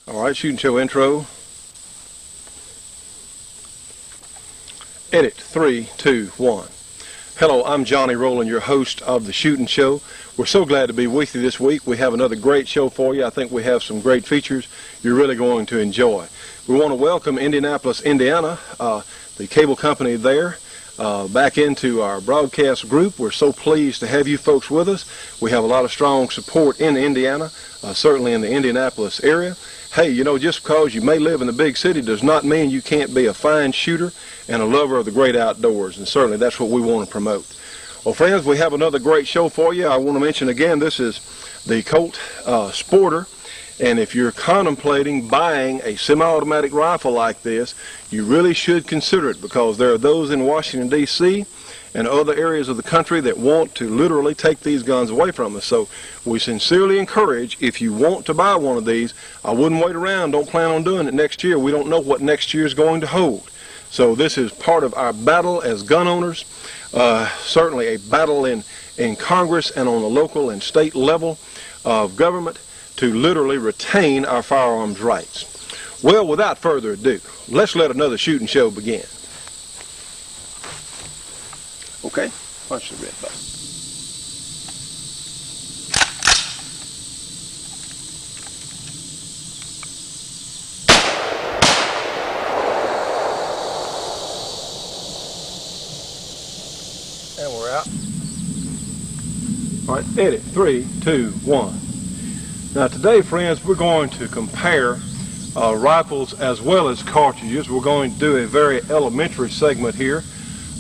All right, shooting show intro. Edit 3, 2, 1. Hello, I'm Johnny Rowland, your host of the Shooting Show. We're so glad to be with you this week. We have another great show for you. I think we have some great features you're really going to enjoy. We want to welcome Indianapolis, Indiana, the cable company there, back into our broadcast group. We're so pleased to have you folks with us. We have a lot of strong support in Indiana, certainly in the Indianapolis area. Hey, you know, just because you may live in a big city does not mean you can't be a fine shooter and a lover of the great outdoors, and certainly that's what we want to promote. Well, friends, we have another great show for you. I want to mention again, this is the Colt Sporter, and if you're contemplating buying a semi-automatic rifle like this, you really should consider it, because there are those in Washington, D.C., and other areas of the country that want to literally take these guns away from us. So we sincerely encourage, if you want to buy one of these, I wouldn't wait around. Don't plan on doing it next year. We don't know what next year is going to hold. So this is part of our battle as gun owners, certainly a battle in Congress and on the local and state level of government to literally retain our firearms rights. Well, without further ado, let's let another shooting show begin. Okay, punch the red button. And we're out. All right, edit 3, 2, 1. Now today, friends, we're going to compare rifles as well as cartridges. We're going to do a very elementary segment here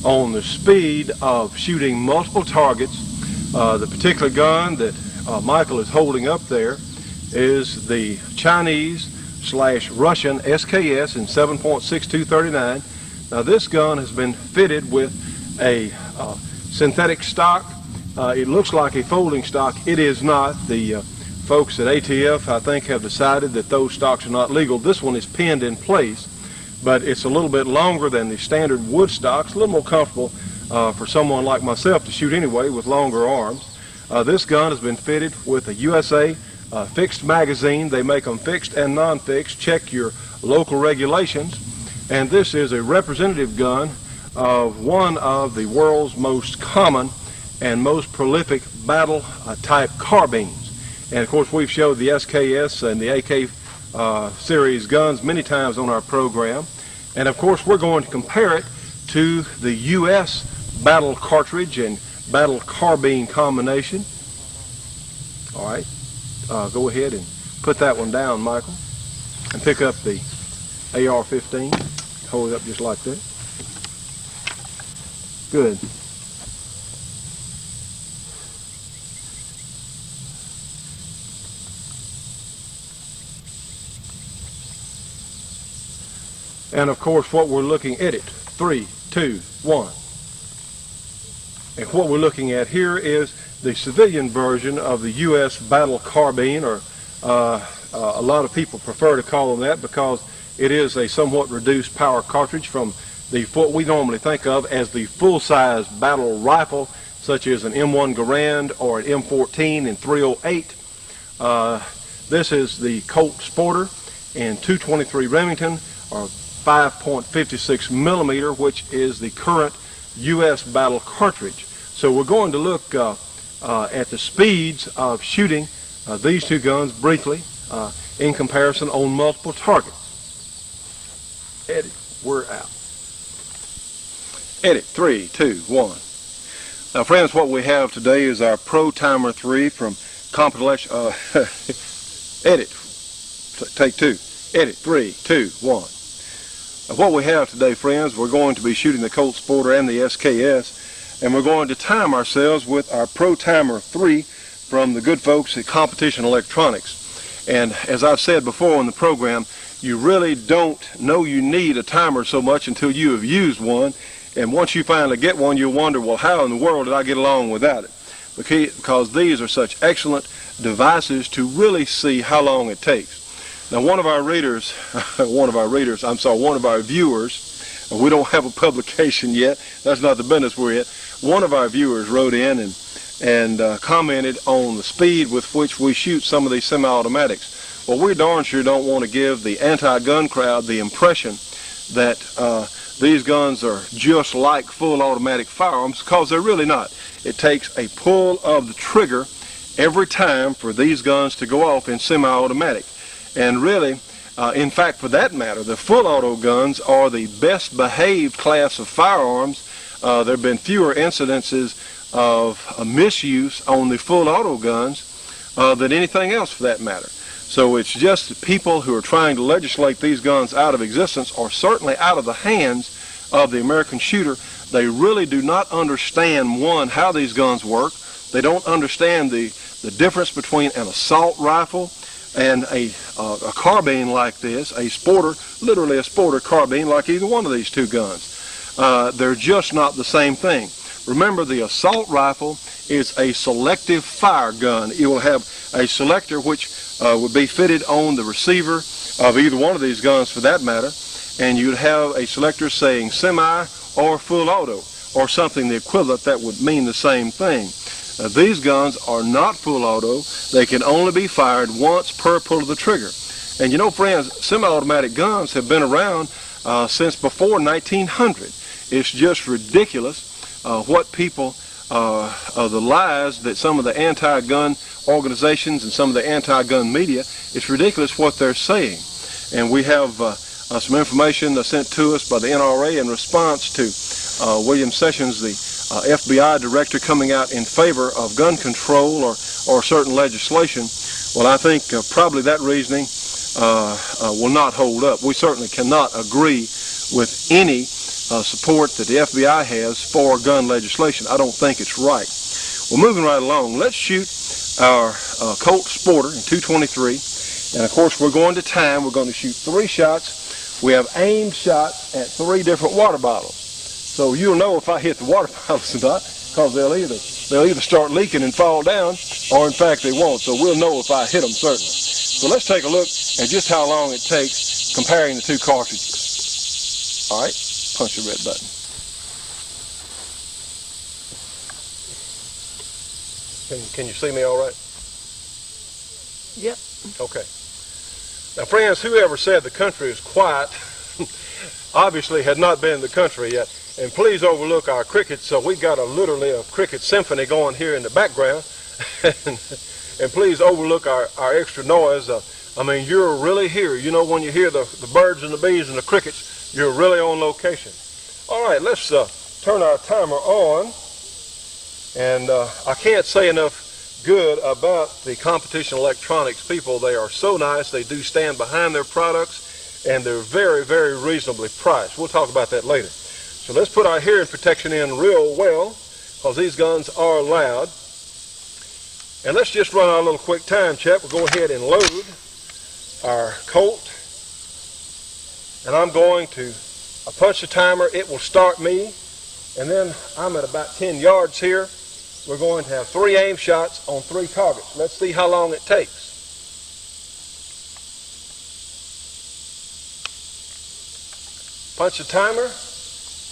on the speed of shooting multiple targets. The particular gun that Michael is holding up there is the Chinese/Russian SKS in 7.6239. Now this gun has been fitted with a synthetic stock. It looks like a folding stock. It is not. The folks at ATF, I think, have decided that those stocks are not legal. This one is pinned in place, but it's a little bit longer than the standard wood stocks, a little more comfortable for someone like myself to shoot anyway with longer arms. This gun has been fitted with a USA fixed magazine. They make them fixed and non-fixed. Check your local regulations. And this is a representative gun of one of the world's most common and most prolific battle type carbines. And of course, we've showed the SKS and the AK series guns many times on our program. And of course, we're going to compare it to the U.S. battle cartridge and battle carbine combination. All right, go ahead and put that one down, Michael, and pick up the AR-15. Hold it up just like that. Good. And of course, what we're looking at, 3, 2, 1. And what we're looking at here is the civilian version of the U.S. battle carbine, or a lot of people prefer to call them that because it is a somewhat reduced power cartridge from what we normally think of as the full-size battle rifle, such as an M1 Garand or an M14 in .308. This is the Colt Sporter in .223 Remington, or 5.56 millimeter, which is the current U.S. battle cartridge. So we're going to look at the speeds of shooting these two guns briefly in comparison on multiple targets. Edit, we're out. Edit 3, 2, 1. Now, friends, what we have today is our Pro Timer 3 from compilation. Edit, take 2. Edit 3, 2, 1. What we have today, friends, we're going to be shooting the Colt Sporter and the SKS, and we're going to time ourselves with our Pro Timer 3 from the good folks at Competition Electronics. And as I've said before in the program, you really don't know you need a timer so much until you have used one, and once you finally get one, you'll wonder, well, how in the world did I get along without it? Because these are such excellent devices to really see how long it takes. Now, one of our viewers, we don't have a publication yet, that's not the business we're in. One of our viewers wrote in and commented on the speed with which we shoot some of these semi-automatics. Well, we darn sure don't want to give the anti-gun crowd the impression that these guns are just like full automatic firearms, because they're really not. It takes a pull of the trigger every time for these guns to go off in semi-automatic. And really, in fact, for that matter, the full auto guns are the best behaved class of firearms. There have been fewer incidences of misuse on the full auto guns than anything else for that matter. So it's just that people who are trying to legislate these guns out of existence are certainly out of the hands of the American shooter. They really do not understand, one, how these guns work. They don't understand the difference between an assault rifle and a carbine like this, a sporter, literally a sporter carbine like either one of these two guns. They're just not the same thing. Remember, the assault rifle is a selective fire gun. It will have a selector which would be fitted on the receiver of either one of these guns for that matter, and you'd have a selector saying semi or full auto or something the equivalent that would mean the same thing. These guns are not full auto. They can only be fired once per pull of the trigger. And you know, friends, semi-automatic guns have been around since before 1900. It's just ridiculous what people, the lies that some of the anti-gun organizations and some of the anti-gun media, it's ridiculous what they're saying. And we have some information sent to us by the NRA in response to William Sessions, the FBI director, coming out in favor of gun control or certain legislation. Well, I think probably that reasoning will not hold up. We certainly cannot agree with any support that the FBI has for gun legislation. I don't think it's right. Well, moving right along, let's shoot our Colt Sporter in .223, and of course we're going to time. We're going to shoot 3 shots. We have aimed shots at 3 different water bottles. So you'll know if I hit the water bottles or not, because they'll either start leaking and fall down, or in fact they won't. So we'll know if I hit them certainly. So let's take a look at just how long it takes comparing the 2 cartridges. All right, punch the red button. Can you see me all right? Yep. Okay. Now, friends, whoever said the country is quiet obviously had not been in the country yet. And please overlook our crickets. So we got literally a cricket symphony going here in the background. And please overlook our extra noise. I mean, you're really here. You know, when you hear the birds and the bees and the crickets, you're really on location. All right, let's turn our timer on. And I can't say enough good about the Competition Electronics people. They are so nice. They do stand behind their products, and they're very, very reasonably priced. We'll talk about that later. So let's put our hearing protection in real well, because these guns are loud. And let's just run our little quick time check. We'll go ahead and load our Colt. And I'm going to punch the timer. It will start me. And then I'm at about 10 yards here. We're going to have 3 aim shots on 3 targets. Let's see how long it takes. Punch the timer.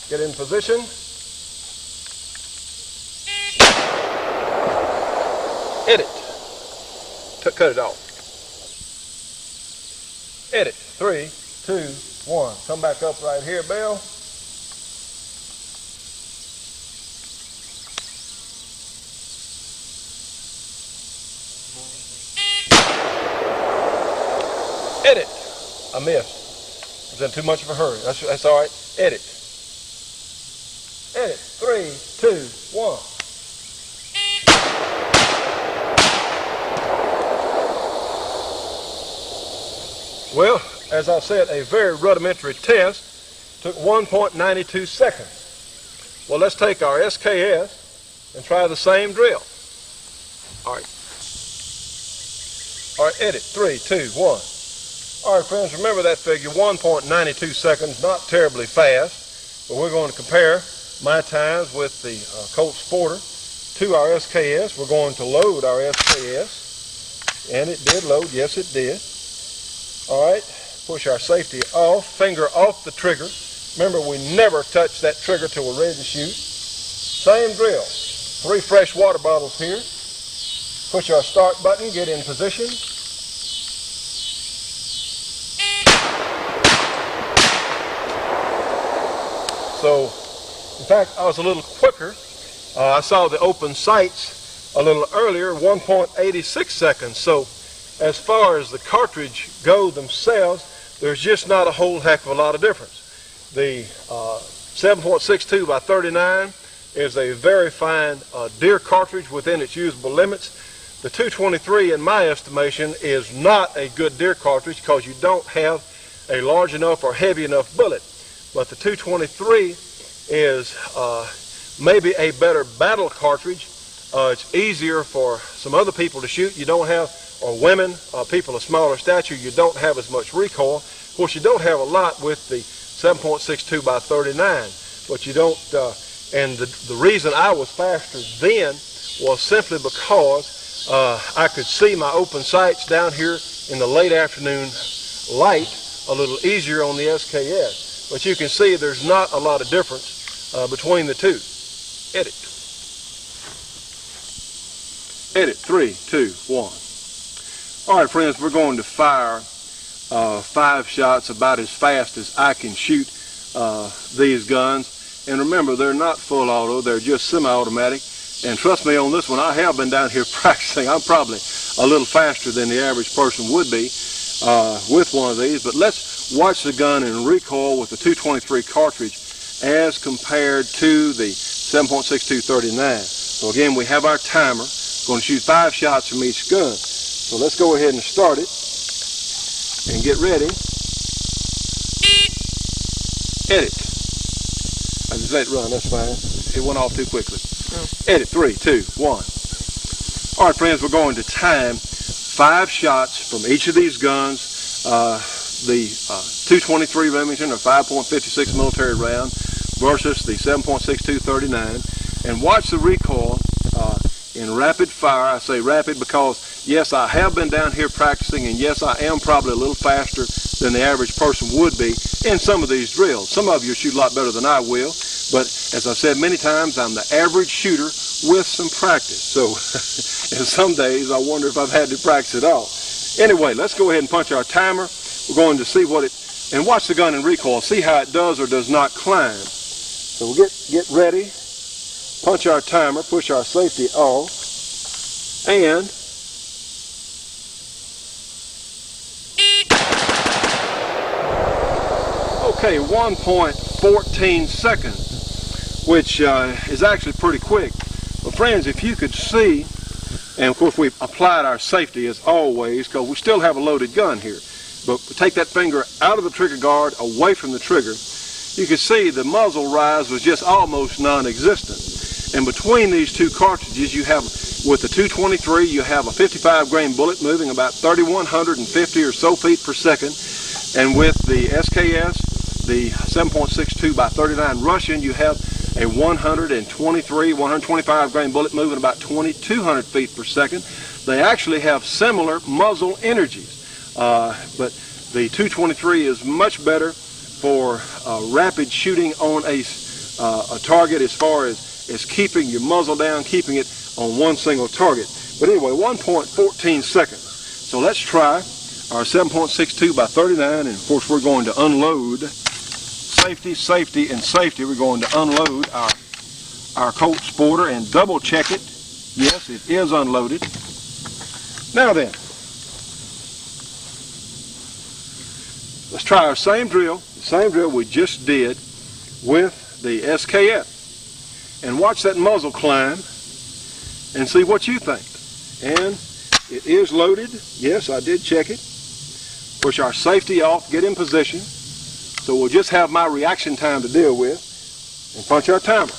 Get in position. Hit it. Cut it off. Hit it. 3, 2, 1. Come back up right here, Bill. Hit it. I missed. I was in too much of a hurry. That's all right. Hit it. Hit it. 3, 2, 1. Well, as I said, a very rudimentary test. Took 1.92 seconds. Well, let's take our SKS and try the same drill. All right. All right, hit it. 3, 2, 1. All right, friends, remember that figure, 1.92 seconds, not terribly fast. But we're going to compare my times with the Colt Sporter to our SKS. We're going to load our SKS. And it did load. Yes, it did. All right, push our safety off, finger off the trigger. Remember, we never touch that trigger till we're ready to shoot. Same drill. 3 fresh water bottles here. Push our start button, get in position. So, in fact, I was a little quicker. I saw the open sights a little earlier, 1.86 seconds. So, as far as the cartridge go themselves, there's just not a whole heck of a lot of difference. The 7.62 by 39 is a very fine deer cartridge within its usable limits. The 223, in my estimation, is not a good deer cartridge because you don't have a large enough or heavy enough bullet. But the 223 is maybe a better battle cartridge. It's easier for some other people to shoot. You don't have, or women, people of smaller stature, you don't have as much recoil. Of course, you don't have a lot with the 7.62 by 39, but you don't, and the reason I was faster then was simply because I could see my open sights down here in the late afternoon light a little easier on the SKS. But you can see there's not a lot of difference between the two. Edit. Edit. 3, 2, 1. All right, friends, we're going to fire 5 shots about as fast as I can shoot these guns. And remember, they're not full auto, they're just semi-automatic. And trust me on this one, I have been down here practicing. I'm probably a little faster than the average person would be with one of these. But let's watch the gun in recoil with the 223 cartridge as compared to the 7.62 39. So again, we have our timer. We're going to shoot 5 shots from each gun. So let's go ahead and start it and get ready. Edit. I just let it run, that's fine. It went off too quickly. Edit. 3, 2, 1. All right, friends, we're going to time 5 shots from each of these guns. The 223 Remington or 5.56 military round versus the 7.62 39. And watch the recoil in rapid fire. I say rapid because, yes, I have been down here practicing, and yes, I am probably a little faster than the average person would be in some of these drills. Some of you shoot a lot better than I will, but as I've said many times, I'm the average shooter with some practice. So, and some days I wonder if I've had to practice at all. Anyway, let's go ahead and punch our timer. We're going to see what it, and watch the gun in recoil, see how it does or does not climb. So we'll get ready, punch our timer, push our safety off, and okay, 1.14 seconds, which is actually pretty quick. But friends, if you could see, and of course we've applied our safety as always, because we still have a loaded gun here, but take that finger out of the trigger guard, away from the trigger, you can see the muzzle rise was just almost non-existent. And between these two cartridges, you have, with the 223, you have a 55 grain bullet moving about 3,150 or so feet per second. And with the SKS, the 7.62 by 39 Russian, you have a 125 grain bullet moving about 2,200 feet per second. They actually have similar muzzle energies, but the 223 is much better for rapid shooting on a target as far as keeping your muzzle down, keeping it on one single target. But anyway, 1.14 seconds. So let's try our 7.62 by 39, and of course we're going to unload. Safety, safety, and safety. We're going to unload our Colt Sporter and double check it. Yes, it is unloaded. Now then, let's try our same drill, the same drill we just did with the SKS. And watch that muzzle climb and see what you think. And it is loaded. Yes, I did check it. Push our safety off, get in position. So we'll just have my reaction time to deal with, and punch our timer.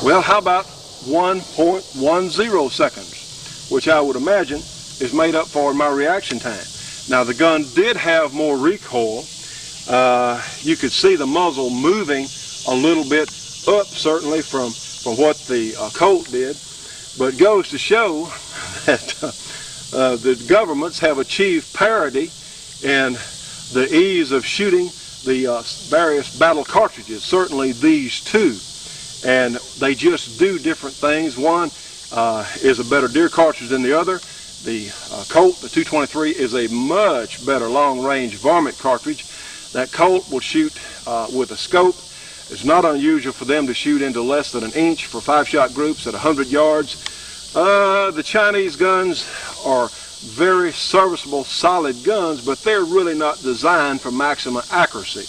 Well, how about 1.10 seconds, which I would imagine is made up for my reaction time. Now the gun did have more recoil. You could see the muzzle moving a little bit up, certainly from what the Colt did, but it goes to show that the governments have achieved parity in the ease of shooting the various battle cartridges, certainly these two. And they just do different things. One is a better deer cartridge than the other. The Colt, the 223, is a much better long-range varmint cartridge. That Colt will shoot with a scope. It's not unusual for them to shoot into less than an inch for 5-shot groups at 100 yards. The Chinese guns are very serviceable, solid guns, but they're really not designed for maximum accuracy.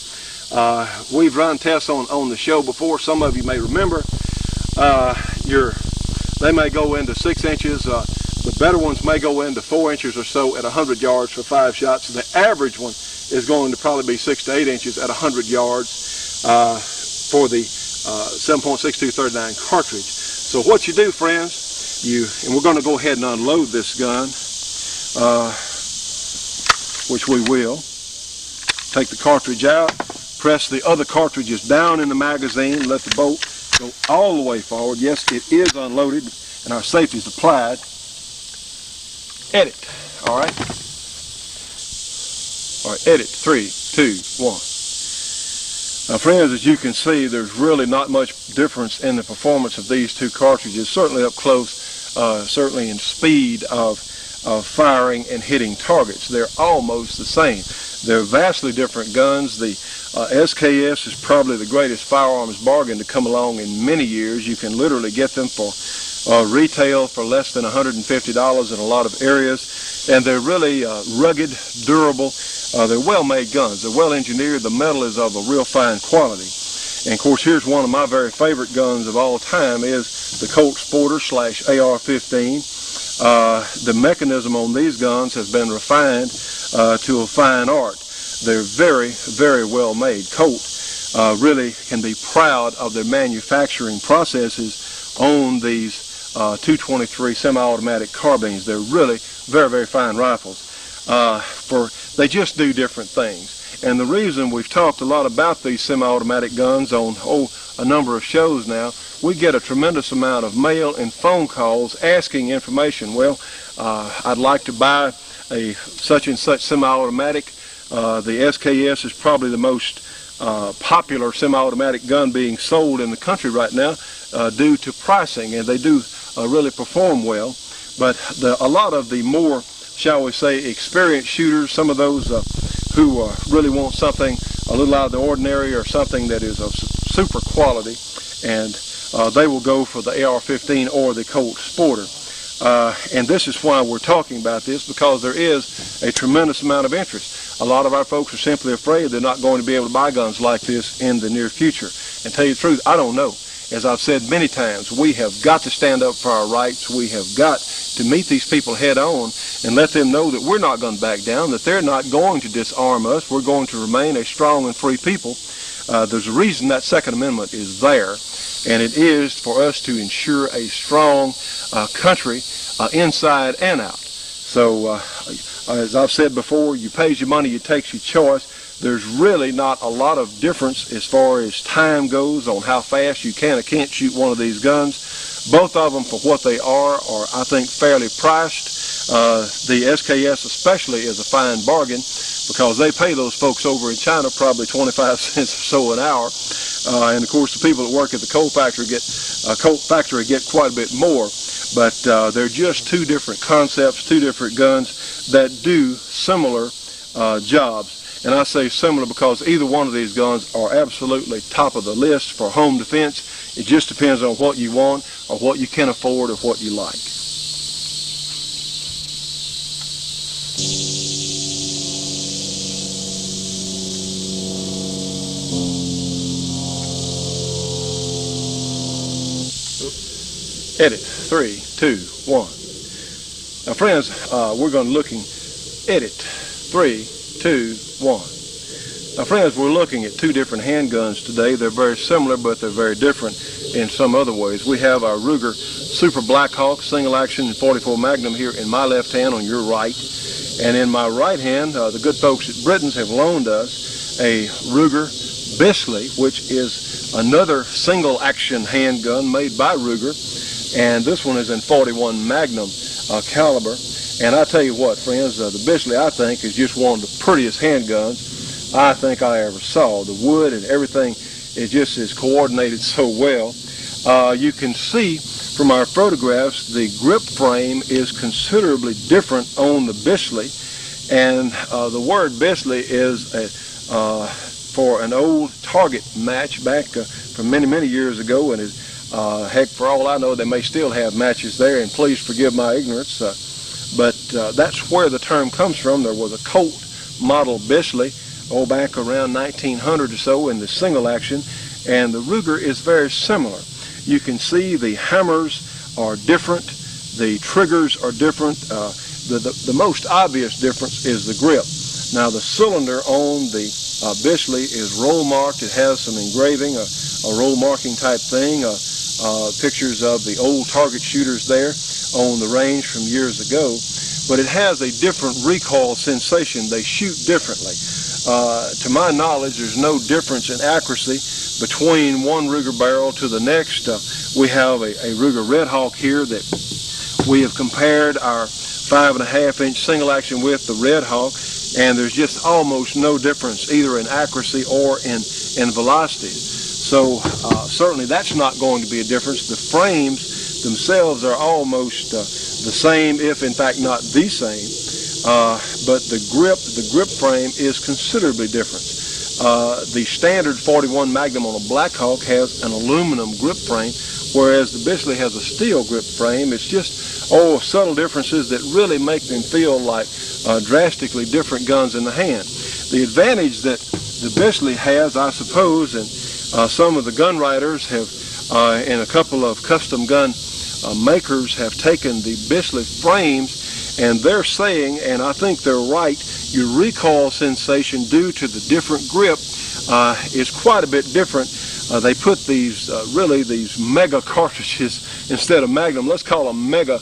We've run tests on the show before. Some of you may remember. They may go into 6 inches. The better ones may go into 4 inches or so at 100 yards for 5 shots. The average one is going to probably be 6 to 8 inches at 100 yards for the 7.6239 cartridge. So what you do, friends, and we're going to go ahead and unload this gun, which we will. Take the cartridge out, press the other cartridges down in the magazine, let the bolt go all the way forward. Yes, it is unloaded and our safety is applied. Edit. All right. All right, edit. 3, 2, 1. Now, friends, as you can see, there's really not much difference in the performance of these two cartridges, certainly up close, certainly in speed of firing and hitting targets. They're almost the same. They're vastly different guns. The SKS is probably the greatest firearms bargain to come along in many years. You can literally get them for retail for less than $150 in a lot of areas, and they're really rugged, durable. They're well-made guns. They're well-engineered. The metal is of a real fine quality. And of course, here's one of my very favorite guns of all time is the Colt Sporter / AR-15. The mechanism on these guns has been refined to a fine art. They're very, very well made. Colt really can be proud of their manufacturing processes on these 223 semi-automatic carbines. They're really very, very fine rifles. They just do different things. And the reason we've talked a lot about these semi-automatic guns on a number of shows now, we get a tremendous amount of mail and phone calls asking information. Well, I'd like to buy a such and such semi-automatic. The SKS is probably the most popular semi-automatic gun being sold in the country right now due to pricing, and they do really perform well. But a lot of the more, shall we say, experienced shooters, some of those who really want something a little out of the ordinary or something that is of super quality, and they will go for the AR-15 or the Colt Sporter. And this is why we're talking about this, because there is a tremendous amount of interest. A lot of our folks are simply afraid they're not going to be able to buy guns like this in the near future. And tell you the truth, I don't know. As I've said many times, we have got to stand up for our rights. We have got to meet these people head on and let them know that we're not going to back down, that they're not going to disarm us. We're going to remain a strong and free people. There's a reason that Second Amendment is there, and it is for us to ensure a strong country inside and out. So, as I've said before, you pays your money, you takes your choice. There's really not a lot of difference as far as time goes on how fast you can or can't shoot one of these guns. Both of them, for what they are I think, fairly priced. The SKS especially is a fine bargain because they pay those folks over in China probably 25 cents or so an hour. And of course, the people that work at the Colt factory get quite a bit more. But they're just two different concepts, two different guns that do similar jobs. And I say similar because either one of these guns are absolutely top of the list for home defense. It just depends on what you want or what you can afford or what you like. Edit. 3, 2, 1. Now, friends, we're going to looking. Edit. 3, 2, 1. Now, friends, we're looking at two different handguns today. They're very similar, but they're very different in some other ways. We have our Ruger Super Blackhawk single action 44 Magnum here in my left hand on your right. And in my right hand, the good folks at Britton's have loaned us a Ruger Bisley, which is another single action handgun made by Ruger. And this one is in 41 Magnum caliber. And I tell you what, friends, the Bisley, I think, is just one of the prettiest handguns I think I ever saw. The wood and everything, it just is coordinated so well. You can see from our photographs, the grip frame is considerably different on the Bisley, and the word Bisley is for an old target match back from many years ago, and heck, for all I know, they may still have matches there, and please forgive my ignorance, but that's where the term comes from. There was a Colt model Bisley back around 1900 or so in the single action, and the Ruger is very similar. You can see the hammers are different, the triggers are different. The most obvious difference is the grip. Now the cylinder on the Bisley is roll marked. It has some engraving, a roll marking type thing, pictures of the old target shooters there on the range from years ago. But it has a different recoil sensation. They shoot differently. To my knowledge, there's no difference in accuracy between one Ruger barrel to the next. We have a Ruger Red Hawk here that we have compared our 5.5-inch single action with the Red Hawk, and there's just almost no difference either in accuracy or in velocity. So certainly that's not going to be a difference. The frames themselves are almost the same, if in fact not the same, but the grip frame is considerably different. The standard 41 Magnum on a Black Hawk has an aluminum grip frame, whereas the Bisley has a steel grip frame. It's just subtle differences that really make them feel like drastically different guns in the hand. The advantage that the Bisley has, I suppose, and some of the gun writers have, and a couple of custom gun makers have taken the Bisley frames, and they're saying, and I think they're right, your recoil sensation due to the different grip is quite a bit different. They put these these mega cartridges instead of Magnum. Let's call them mega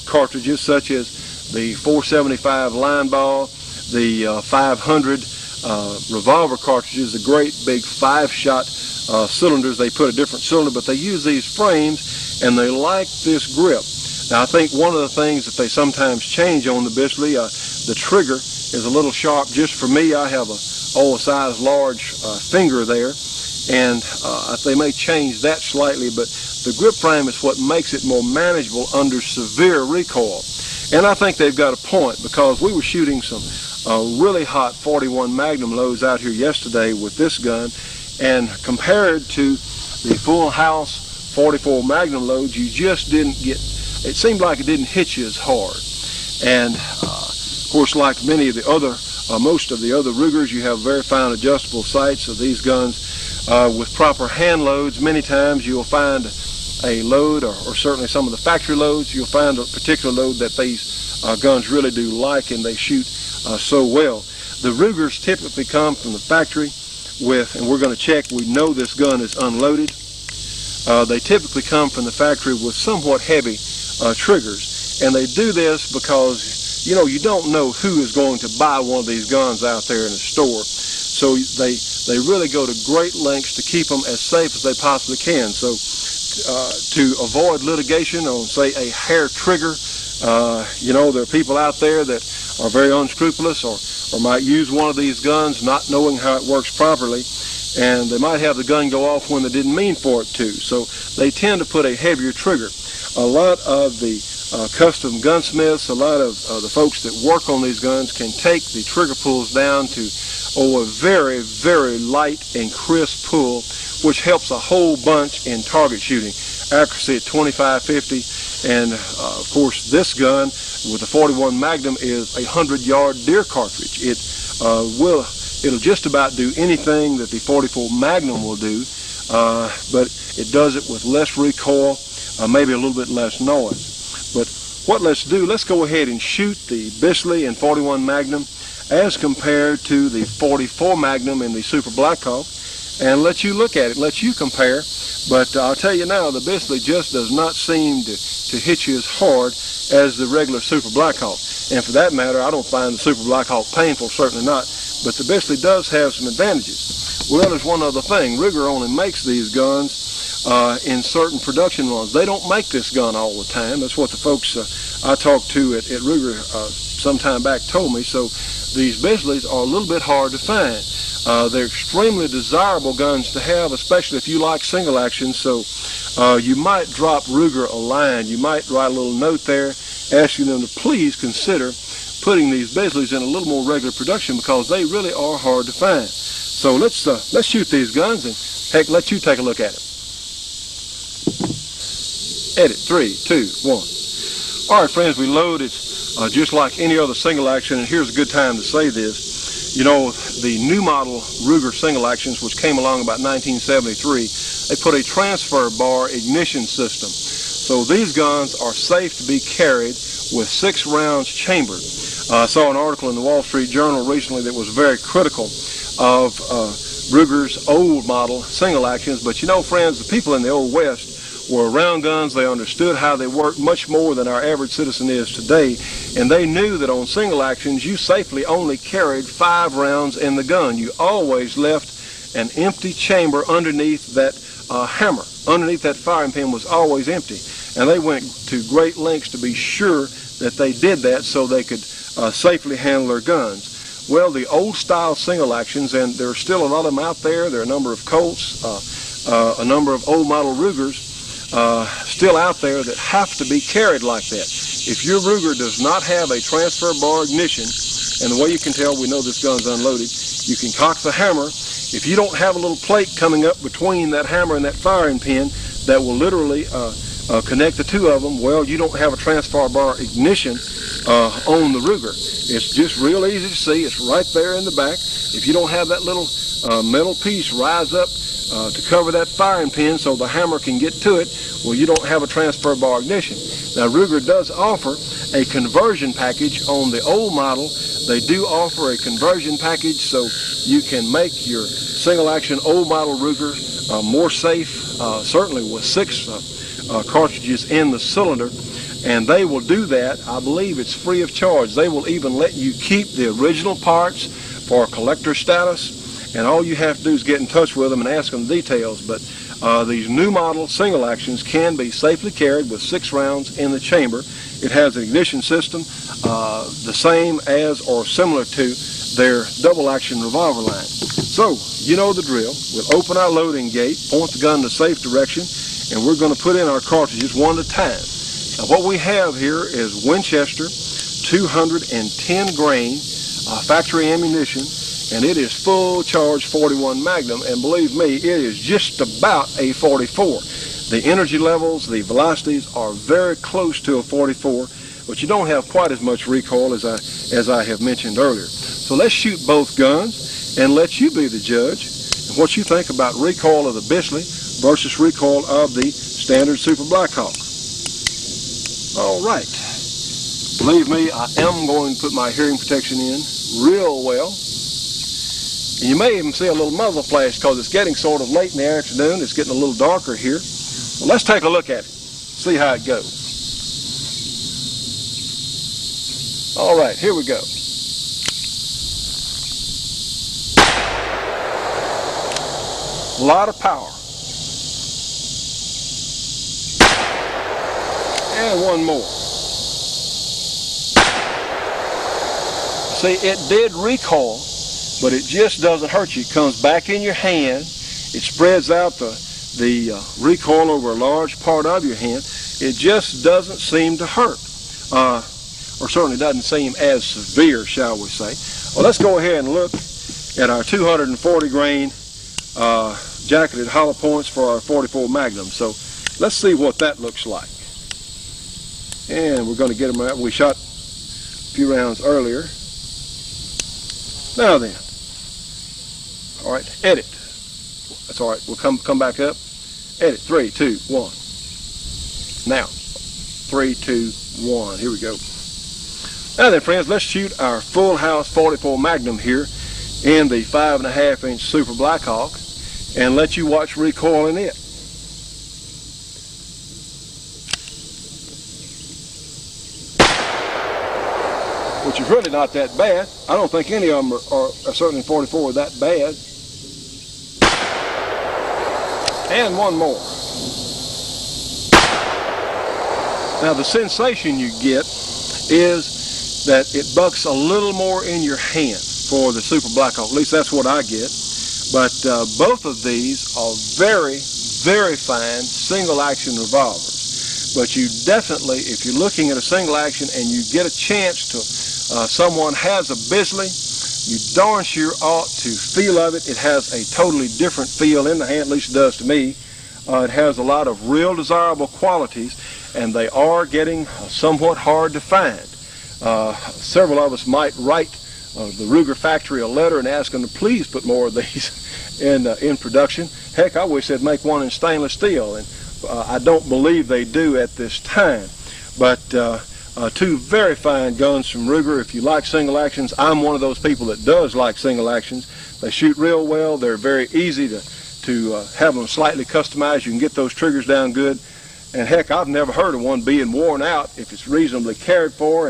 cartridges, such as the 475 line ball, the 500 revolver cartridges, the great big 5-shot cylinders. They put a different cylinder, but they use these frames, and they like this grip. Now, I think one of the things that they sometimes change on the Bisley, the trigger is a little sharp. Just for me, I have a size large finger there, and they may change that slightly, but the grip frame is what makes it more manageable under severe recoil. And I think they've got a point, because we were shooting some really hot 41 Magnum loads out here yesterday with this gun, and compared to the full house 44 Magnum loads, you just didn't get, it seemed like it didn't hit you as hard. And of course, like many of the other, most of the other Rugers, you have very fine adjustable sights. So these guns with proper hand loads, many times you'll find a load, or certainly some of the factory loads, you'll find a particular load that these guns really do like, and they shoot so well. The Rugers typically come from the factory with, and we're going to check, we know this gun is unloaded. They typically come from the factory with somewhat heavy triggers, and they do this because, you know, you don't know who is going to buy one of these guns out there in a store. So they really go to great lengths to keep them as safe as they possibly can. So to avoid litigation on, say, a hair trigger, you know, there are people out there that are very unscrupulous, or might use one of these guns not knowing how it works properly, and they might have the gun go off when they didn't mean for it to. So they tend to put a heavier trigger. A lot of the custom gunsmiths, a lot of the folks that work on these guns can take the trigger pulls down to a very, very light and crisp pull, which helps a whole bunch in target shooting. Accuracy at 25-50, and of course this gun with the 41 Magnum is a 100-yard deer cartridge. It'll just about do anything that the 44 Magnum will do, but it does it with less recoil, maybe a little bit less noise. But what let's do, let's go ahead and shoot the Bisley and 41 Magnum as compared to the 44 Magnum in the Super Black Hawk, and let you look at it, let you compare. But I'll tell you now, the Bisley just does not seem to hit you as hard as the regular Super Black Hawk. And for that matter, I don't find the Super Black Hawk painful, certainly not. But the Bisley does have some advantages. Well, there's one other thing. Ruger only makes these guns in certain production runs. They don't make this gun all the time. That's what the folks I talked to at Ruger some time back told me. So these Bisleys are a little bit hard to find. They're extremely desirable guns to have, especially if you like single action. So you might drop Ruger a line. You might write a little note there asking them to please consider putting these Bisleys in a little more regular production, because they really are hard to find. So let's shoot these guns, and heck, let you take a look at it. Edit, 3, 2, 1. All right, friends, we load it just like any other single action, and here's a good time to say this. You know, the new model Ruger single actions, which came along about 1973, they put a transfer bar ignition system. So these guns are safe to be carried with 6 rounds chambered. I saw an article in the Wall Street Journal recently that was very critical of Ruger's old model single actions. But you know, friends, the people in the Old West were around guns. They understood how they worked much more than our average citizen is today. And they knew that on single actions, you safely only carried 5 rounds in the gun. You always left an empty chamber underneath that hammer. Underneath that firing pin was always empty. And they went to great lengths to be sure that they did that so they could safely handle their guns. Well, the old style single actions, and there are still a lot of them out there. There are a number of Colts, a number of old model Rugers still out there that have to be carried like that. If your Ruger does not have a transfer bar ignition, and the way you can tell we know this gun's unloaded, you can cock the hammer. If you don't have a little plate coming up between that hammer and that firing pin that will literally connect the two of them, well, you don't have a transfer bar ignition on the Ruger. It's just real easy to see. It's right there in the back. If you don't have that little metal piece rise up to cover that firing pin so the hammer can get to it, well, you don't have a transfer bar ignition. Now, Ruger does offer a conversion package on the old model. They do offer a conversion package so you can make your single action old model Ruger more safe, certainly with 6 cartridges in the cylinder. And they will do that. I believe it's free of charge. They will even let you keep the original parts for collector status, and all you have to do is get in touch with them and ask them details. But these new model single actions can be safely carried with 6 rounds in the chamber. It has an ignition system the same as or similar to their double action revolver line. So you know the drill. We'll open our loading gate, point the gun in a safe direction, and we're going to put in our cartridges one at a time. Now, what we have here is Winchester 210 grain factory ammunition, and it is full charge 41 Magnum, and believe me, it is just about a 44. The energy levels, the velocities are very close to a 44, but you don't have quite as much recoil as I have mentioned earlier. So let's shoot both guns and let you be the judge and what you think about recoil of the Bisley versus recoil of the standard Super Blackhawk. All right. Believe me, I am going to put my hearing protection in real well. And you may even see a little muzzle flash because it's getting sort of late in the afternoon. It's getting a little darker here. Well, let's take a look at it, see how it goes. All right, here we go. A lot of power. And one more. See, it did recoil, but it just doesn't hurt you. It comes back in your hand. It spreads out the recoil over a large part of your hand. It just doesn't seem to hurt, or certainly doesn't seem as severe, shall we say. Well, let's go ahead and look at our 240 grain jacketed hollow points for our 44 Magnum. So let's see what that looks like. And we're going to get them out. We shot a few rounds earlier. Now then, all right, edit. That's all right. We'll come back up. Edit. 3, 2, 1. Now, 3, 2, 1. Here we go. Now then, friends, let's shoot our full house 44 Magnum here in the 5.5-inch Super Blackhawk, and let you watch recoil in it. Which is really not that bad. I don't think any of them are certainly 44 are that bad. And one more. Now the sensation you get is that it bucks a little more in your hand for the Super Blackhawk. At least that's what I get. But both of these are very, very fine single action revolvers. But you definitely, if you're looking at a single action and you get a chance to, someone has a Bisley, you darn sure ought to feel of it. It has a totally different feel in the hand, at least it does to me. It has a lot of real desirable qualities, and they are getting somewhat hard to find. Several of us might write the Ruger factory a letter and ask them to please put more of these in production. Heck, I wish they'd make one in stainless steel, and I don't believe they do at this time. But two very fine guns from Ruger. If you like single actions, I'm one of those people that does like single actions. They shoot real well. They're very easy to have them slightly customized. You can get those triggers down good. And heck, I've never heard of one being worn out if it's reasonably cared for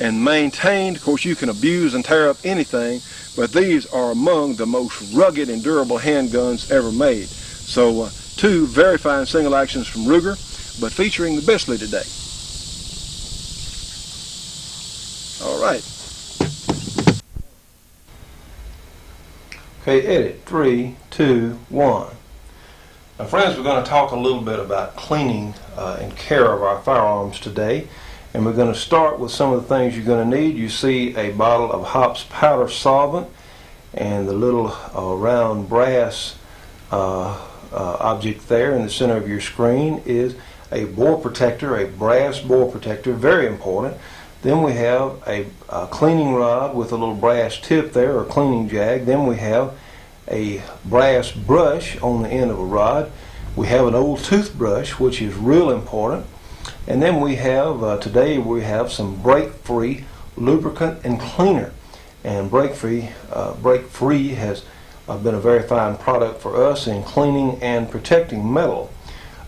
and maintained. Of course, you can abuse and tear up anything, but these are among the most rugged and durable handguns ever made. So two very fine single actions from Ruger, but featuring the Bisley today. All right. Okay, edit. 3, 2, 1. Now, friends, we're going to talk a little bit about cleaning and care of our firearms today. And we're going to start with some of the things you're going to need. You see a bottle of Hops powder solvent, and the little round brass object there in the center of your screen is a bore protector, a brass bore protector, very important. Then we have a cleaning rod with a little brass tip there, or cleaning jag. Then we have a brass brush on the end of a rod. We have an old toothbrush, which is real important. And then we have, today we have some break-free lubricant and cleaner. And break-free has been a very fine product for us in cleaning and protecting metal.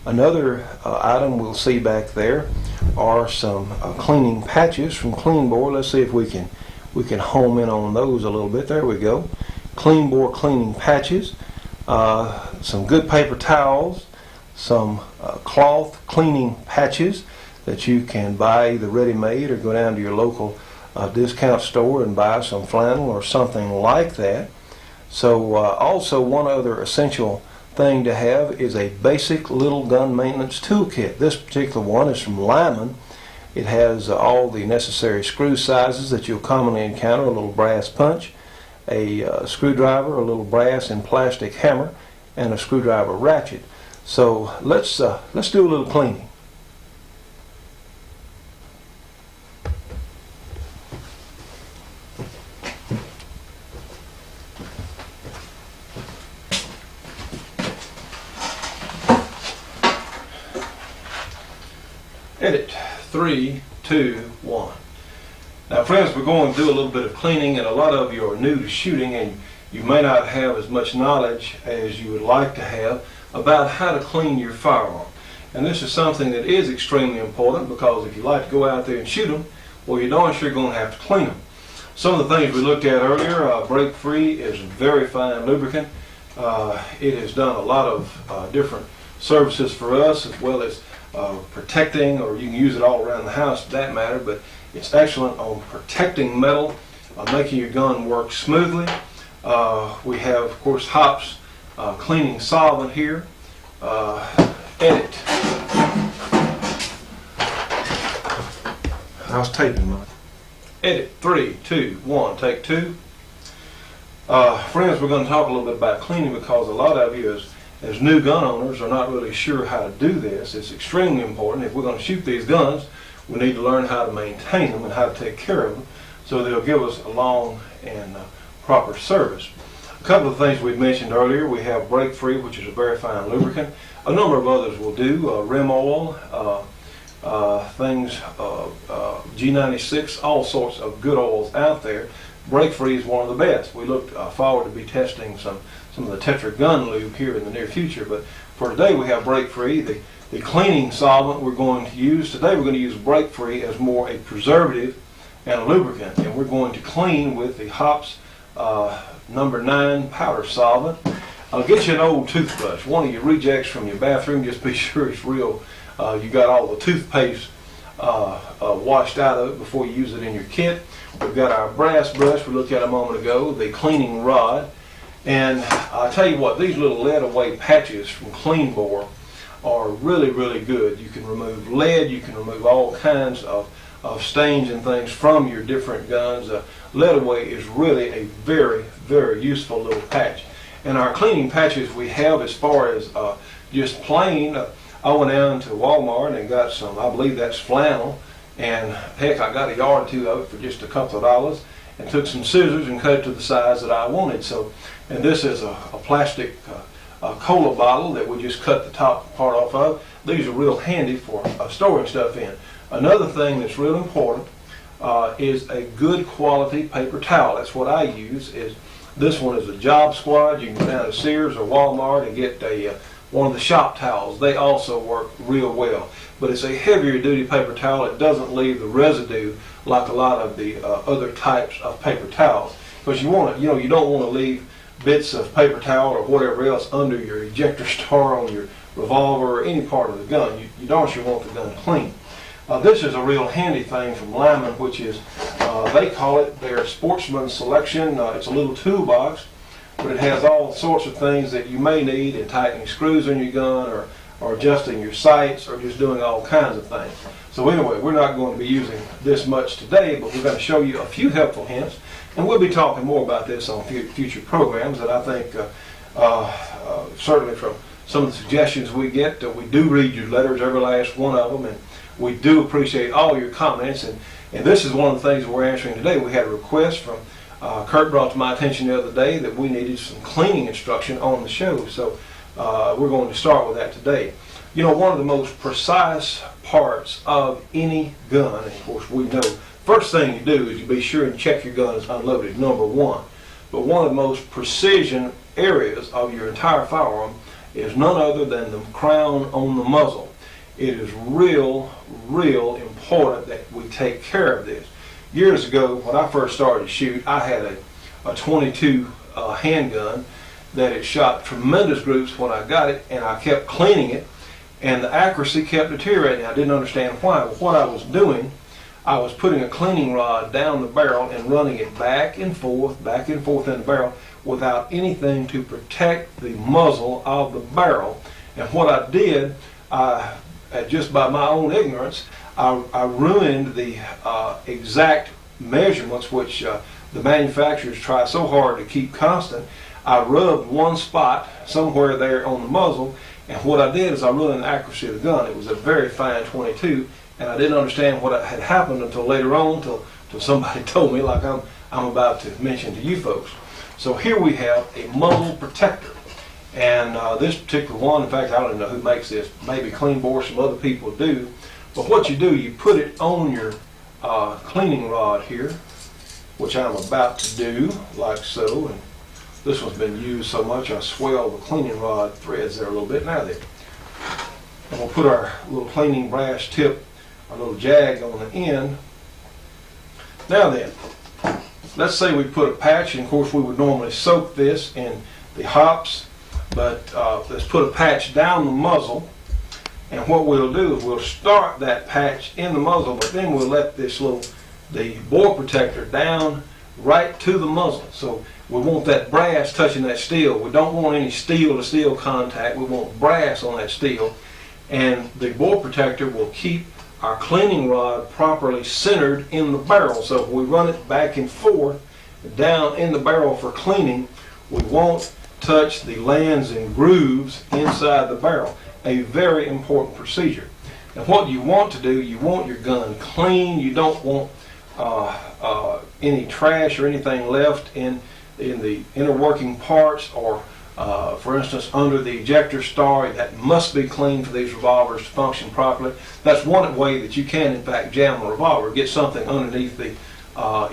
Another item we'll see back there are some cleaning patches from Clean Bore. Let's see if we can home in on those a little bit. There we go. Clean Bore cleaning patches, some good paper towels, some cloth cleaning patches that you can buy either ready-made or go down to your local discount store and buy some flannel or something like that. So also one other essential thing to have is a basic little gun maintenance toolkit. This particular one is from Lyman. It has all the necessary screw sizes that you'll commonly encounter: a little brass punch, a screwdriver, a little brass and plastic hammer, and a screwdriver ratchet. So let's do a little cleaning. Edit. 3, 2, 1. Now, friends, we're going to do a little bit of cleaning, and a lot of you are new to shooting, and you may not have as much knowledge as you would like to have about how to clean your firearm. And this is something that is extremely important, because if you like to go out there and shoot them, well, you're darn sure going to have to clean them. Some of the things we looked at earlier, Break Free is a very fine lubricant. It has done a lot of different services for us, as well as protecting, or you can use it all around the house for that matter, but it's excellent on protecting metal, making your gun work smoothly. We have, of course, Hops cleaning solvent here. Edit. How's taping, Mike? Edit. 3, 2, 1. Take 2. Friends, we're going to talk a little bit about cleaning, because a lot of you as new gun owners are not really sure how to do this. It's extremely important. If we're going to shoot these guns, we need to learn how to maintain them and how to take care of them so they'll give us a long and proper service. A couple of things we've mentioned earlier. We have Break Free, which is a very fine lubricant. A number of others will do. Rim oil, things, G96, all sorts of good oils out there. Break Free is one of the best. We look forward to be testing some of the Tetra gun lube here in the near future, but for today we have Break Free. The cleaning solvent we're going to use today, we're going to use Break Free as more a preservative and a lubricant, and we're going to clean with the Hops number 9 powder solvent. I'll get you an old toothbrush, one of your rejects from your bathroom. Just be sure it's real. You got all the toothpaste washed out of it before you use it in your kit. We've got our brass brush we looked at a moment ago, the cleaning rod, And I'll tell you what, these little lead away patches from Clean Bore are really, really good. You can remove lead, you can remove all kinds of stains and things from your different guns. Lead away is really a very, very useful little patch. And our cleaning patches we have, as far as just plain, I went down to Walmart and got some, I believe that's flannel, and heck, I got a yard or two of it for just a couple of dollars, and took some scissors and cut it to the size that I wanted. So, and this is a plastic cola bottle that we just cut the top part off of. These are real handy for storing stuff in. Another thing that's real important is a good quality paper towel. That's what I use. This one is a Job Squad. You can go down to Sears or Walmart and get one of the shop towels. They also work real well. But it's a heavier duty paper towel. It doesn't leave the residue like a lot of the other types of paper towels. Because you don't want to leave bits of paper towel or whatever else under your ejector star on your revolver or any part of the gun. You darn sure want the gun clean. This is a real handy thing from Lyman, which is, they call it their Sportsman Selection. It's a little toolbox, but it has all sorts of things that you may need in tightening screws on your gun, or adjusting your sights, or just doing all kinds of things. So anyway, we're not going to be using this much today, but we're going to show you a few helpful hints, and we'll be talking more about this on future programs. That I think, certainly from some of the suggestions we get, we do read your letters, every last one of them, and we do appreciate all your comments, and this is one of the things we're answering today. We had a request from Kurt, brought to my attention the other day that we needed some cleaning instruction on the show, so we're going to start with that today. You know, one of the most precise parts of any gun, and of course we know, first thing you do is you be sure and check your gun is unloaded, number one. But one of the most precision areas of your entire firearm is none other than the crown on the muzzle. It is real important that we take care of this. Years ago, when I first started to shoot, I had a 22 handgun that it shot tremendous groups when I got it, and I kept cleaning it, and the accuracy kept deteriorating. I didn't understand why. But what I was doing, I was putting a cleaning rod down the barrel and running it back and forth in the barrel without anything to protect the muzzle of the barrel. And what I did, just by my own ignorance, I ruined the exact measurements which the manufacturers try so hard to keep constant. I rubbed one spot somewhere there on the muzzle, and what I did is I ruined the accuracy of the gun. It was a very fine 22, and I didn't understand what had happened until later on, till somebody told me, like I'm about to mention to you folks. So here we have a muzzle protector. And this particular one, in fact, I don't even know who makes this. Maybe Clean Bore, some other people do. But what you do, you put it on your cleaning rod here, which I'm about to do, like so. And this one's been used so much, I swell the cleaning rod threads there a little bit. Now then, and we'll put our little cleaning brass tip, our little jag on the end. Now then, let's say we put a patch, and of course we would normally soak this in the hops. But let's put a patch down the muzzle, and what we'll do is we'll start that patch in the muzzle, but then we'll let the bore protector down right to the muzzle. So we want that brass touching that steel. We don't want any steel to steel contact. We want brass on that steel, and the bore protector will keep our cleaning rod properly centered in the barrel. So if we run it back and forth down in the barrel for cleaning, we won't touch the lands and grooves inside the barrel. A very important procedure. And what you want to do, you want your gun clean. You don't want any trash or anything left in the inner working parts, or for instance under the ejector star. That must be clean for these revolvers to function properly. That's one way that you can in fact jam a revolver, get something underneath the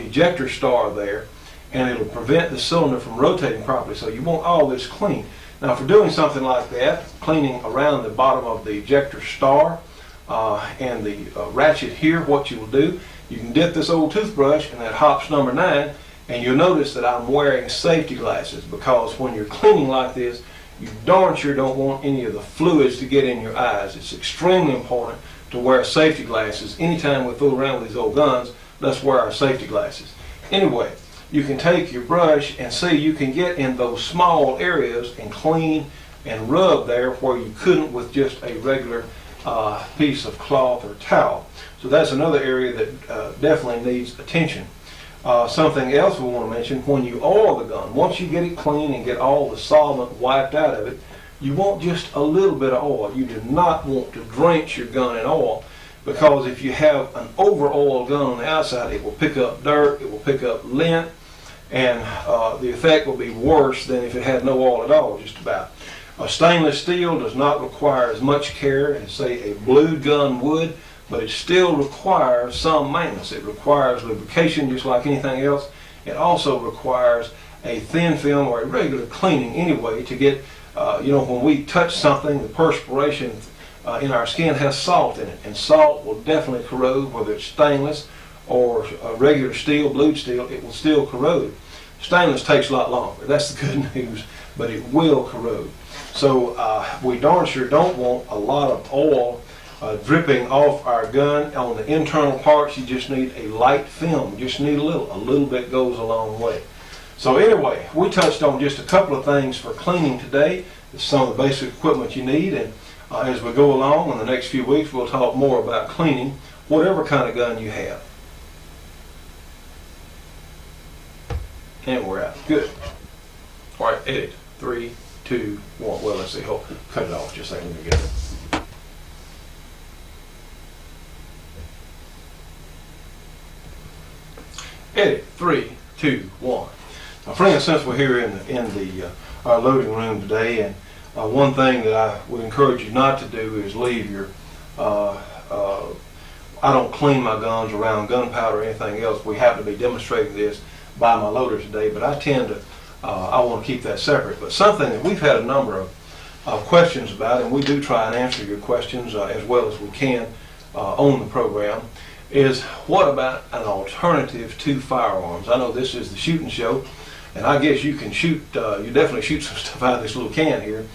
ejector star there, and it'll prevent the cylinder from rotating properly. So you want all this clean. Now for doing something like that, cleaning around the bottom of the ejector star and the ratchet here, what you will do, you can dip this old toothbrush in that hops number 9, and you'll notice that I'm wearing safety glasses, because when you're cleaning like this, you darn sure don't want any of the fluids to get in your eyes. It's extremely important to wear safety glasses. Anytime we fool around with these old guns, let's wear our safety glasses. Anyway, you can take your brush and see you can get in those small areas and clean and rub there where you couldn't with just a regular piece of cloth or towel. So that's another area that definitely needs attention. Something else we want to mention, when you oil the gun, once you get it clean and get all the solvent wiped out of it, you want just a little bit of oil. You do not want to drench your gun in oil, because if you have an over-oiled gun on the outside, it will pick up dirt, it will pick up lint, and the effect will be worse than if it had no oil at all, just about. Stainless steel does not require as much care as, say, a blued gun would, but it still requires some maintenance. It requires lubrication just like anything else. It also requires a thin film or a regular cleaning anyway to get, when we touch something, the perspiration in our skin has salt in it, and salt will definitely corrode, whether it's stainless or regular steel, blued steel, it will still corrode. Stainless takes a lot longer, that's the good news, but it will corrode. So we darn sure don't want a lot of oil dripping off our gun. On the internal parts, you just need a light film, you just need a little bit goes a long way. So anyway, we touched on just a couple of things for cleaning today. It's some of the basic equipment you need, and as we go along in the next few weeks, we'll talk more about cleaning whatever kind of gun you have. And we're out. Good. All right, edit. 3, 2, 1. Well, let's see. Hold. Cut it off just a second. Let me get it. Edit. 3, 2, 1. Now, friends, since we're here in our loading room today, and one thing that I would encourage you not to do is leave your, I don't clean my guns around gunpowder or anything else. We happen to be demonstrating this by my loader today, but I tend to, I want to keep that separate. But something that we've had a number of questions about, and we do try and answer your questions as well as we can on the program, is what about an alternative to firearms? I know this is the shooting show, and I guess you can shoot, you definitely shoot some stuff out of this little can here,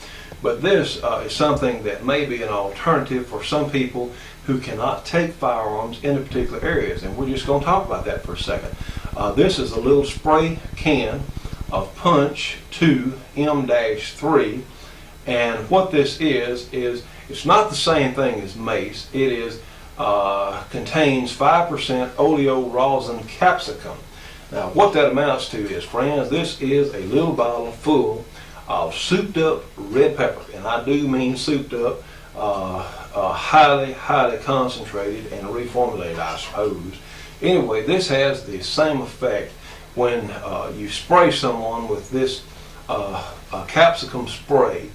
but this is something that may be an alternative for some people who cannot take firearms into particular areas, and we're just going to talk about that for a second. This is a little spray can of Punch 2 M-3, and what this is it's not the same thing as mace. It is contains 5% oleoresin capsicum. Now, what that amounts to is, friends, this is a little bottle full of souped up red pepper, and I do mean souped up, highly concentrated and reformulated, I suppose. Anyway, this has the same effect when you spray someone with this capsicum spray.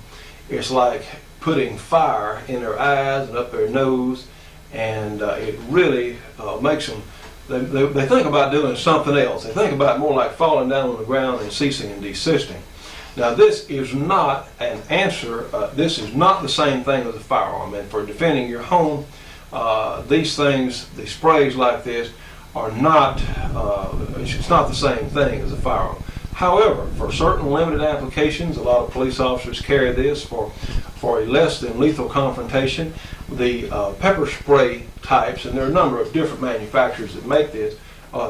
It's like putting fire in their eyes and up their nose, and it really makes them, they think about doing something else. They think about more like falling down on the ground and ceasing and desisting. Now, this is not an answer, this is not the same thing as a firearm, and for defending your home, these things, the sprays like this, are not, it's not the same thing as a firearm. However, for certain limited applications, a lot of police officers carry this for a less than lethal confrontation. The pepper spray types, and there are a number of different manufacturers that make this,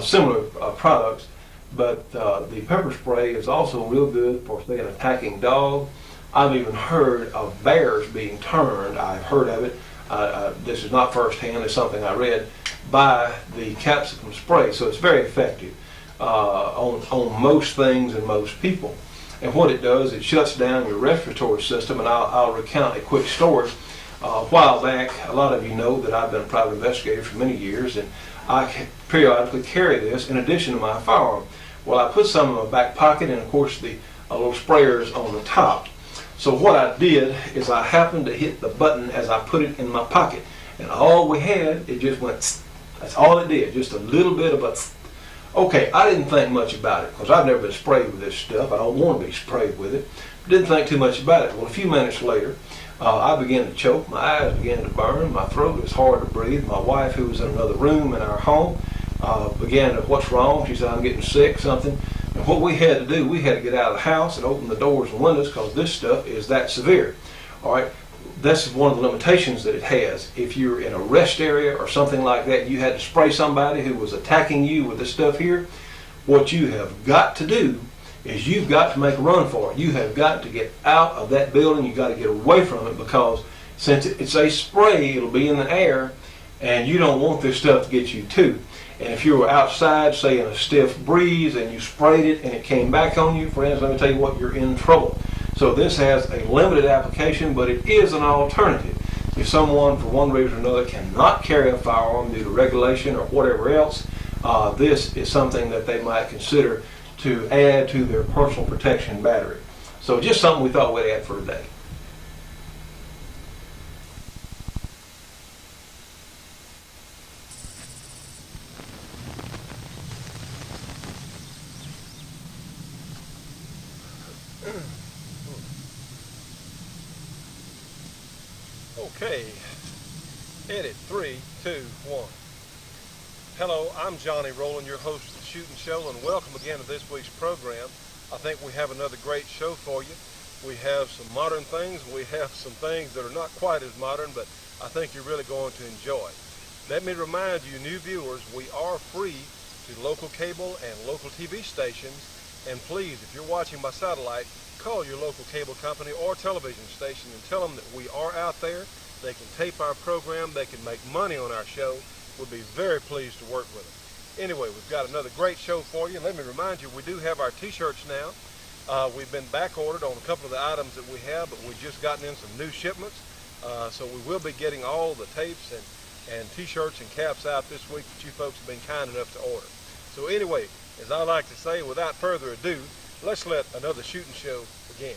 similar products, but the pepper spray is also real good for, say, an attacking dog. I've even heard of bears being turned. I've heard of it. This is not firsthand, it's something I read, by the capsicum spray. So it's very effective on most things and most people. And what it does, it shuts down your respiratory system, and I'll recount a quick story. A while back, a lot of you know that I've been a private investigator for many years, and I periodically carry this in addition to my firearm. Well, I put some in my back pocket, and of course the little sprayers on the top. So what I did is I happened to hit the button as I put it in my pocket, and all we had, it just went tss. That's all it did, just a little bit of a tss. Okay, I didn't think much about it because I've never been sprayed with this stuff. I don't want to be sprayed with it. Didn't think too much about it. Well, a few minutes later, I began to choke. My eyes began to burn. My throat was hard to breathe. My wife, who was in another room in our home, began to, what's wrong? She said, I'm getting sick, something. And what we had to do, we had to get out of the house and open the doors and windows because this stuff is that severe. All right, that's one of the limitations that it has. If you're in a rest area or something like that, you had to spray somebody who was attacking you with this stuff here, What you have got to do is you've got to make a run for it. You have got to get out of that building. You've got to get away from it, because since it's a spray, it'll be in the air, and you don't want this stuff to get you too. And if you were outside, say in a stiff breeze, and you sprayed it and it came back on you, friends, let me tell you what, you're in trouble. So this has a limited application, but it is an alternative. If someone, for one reason or another, cannot carry a firearm due to regulation or whatever else, this is something that they might consider to add to their personal protection battery. So just something we thought we'd add for today. Okay, edit 3, 2, 1. Hello, I'm Johnny Rowland, your host of the Shootin' Show, and welcome again to this week's program. I think we have another great show for you. We have some modern things, we have some things that are not quite as modern, but I think you're really going to enjoy. Let me remind you, new viewers, we are free to local cable and local TV stations, and please, if you're watching by satellite, call your local cable company or television station and tell them that we are out there. They can tape our program, they can make money on our show. We'll be very pleased to work with them. Anyway, we've got another great show for you. Let me remind you, we do have our t-shirts now. We've been back ordered on a couple of the items that we have, but we've just gotten in some new shipments. So we will be getting all the tapes and t-shirts and caps out this week that you folks have been kind enough to order. So anyway, as I like to say, without further ado, let's let another shooting show begin.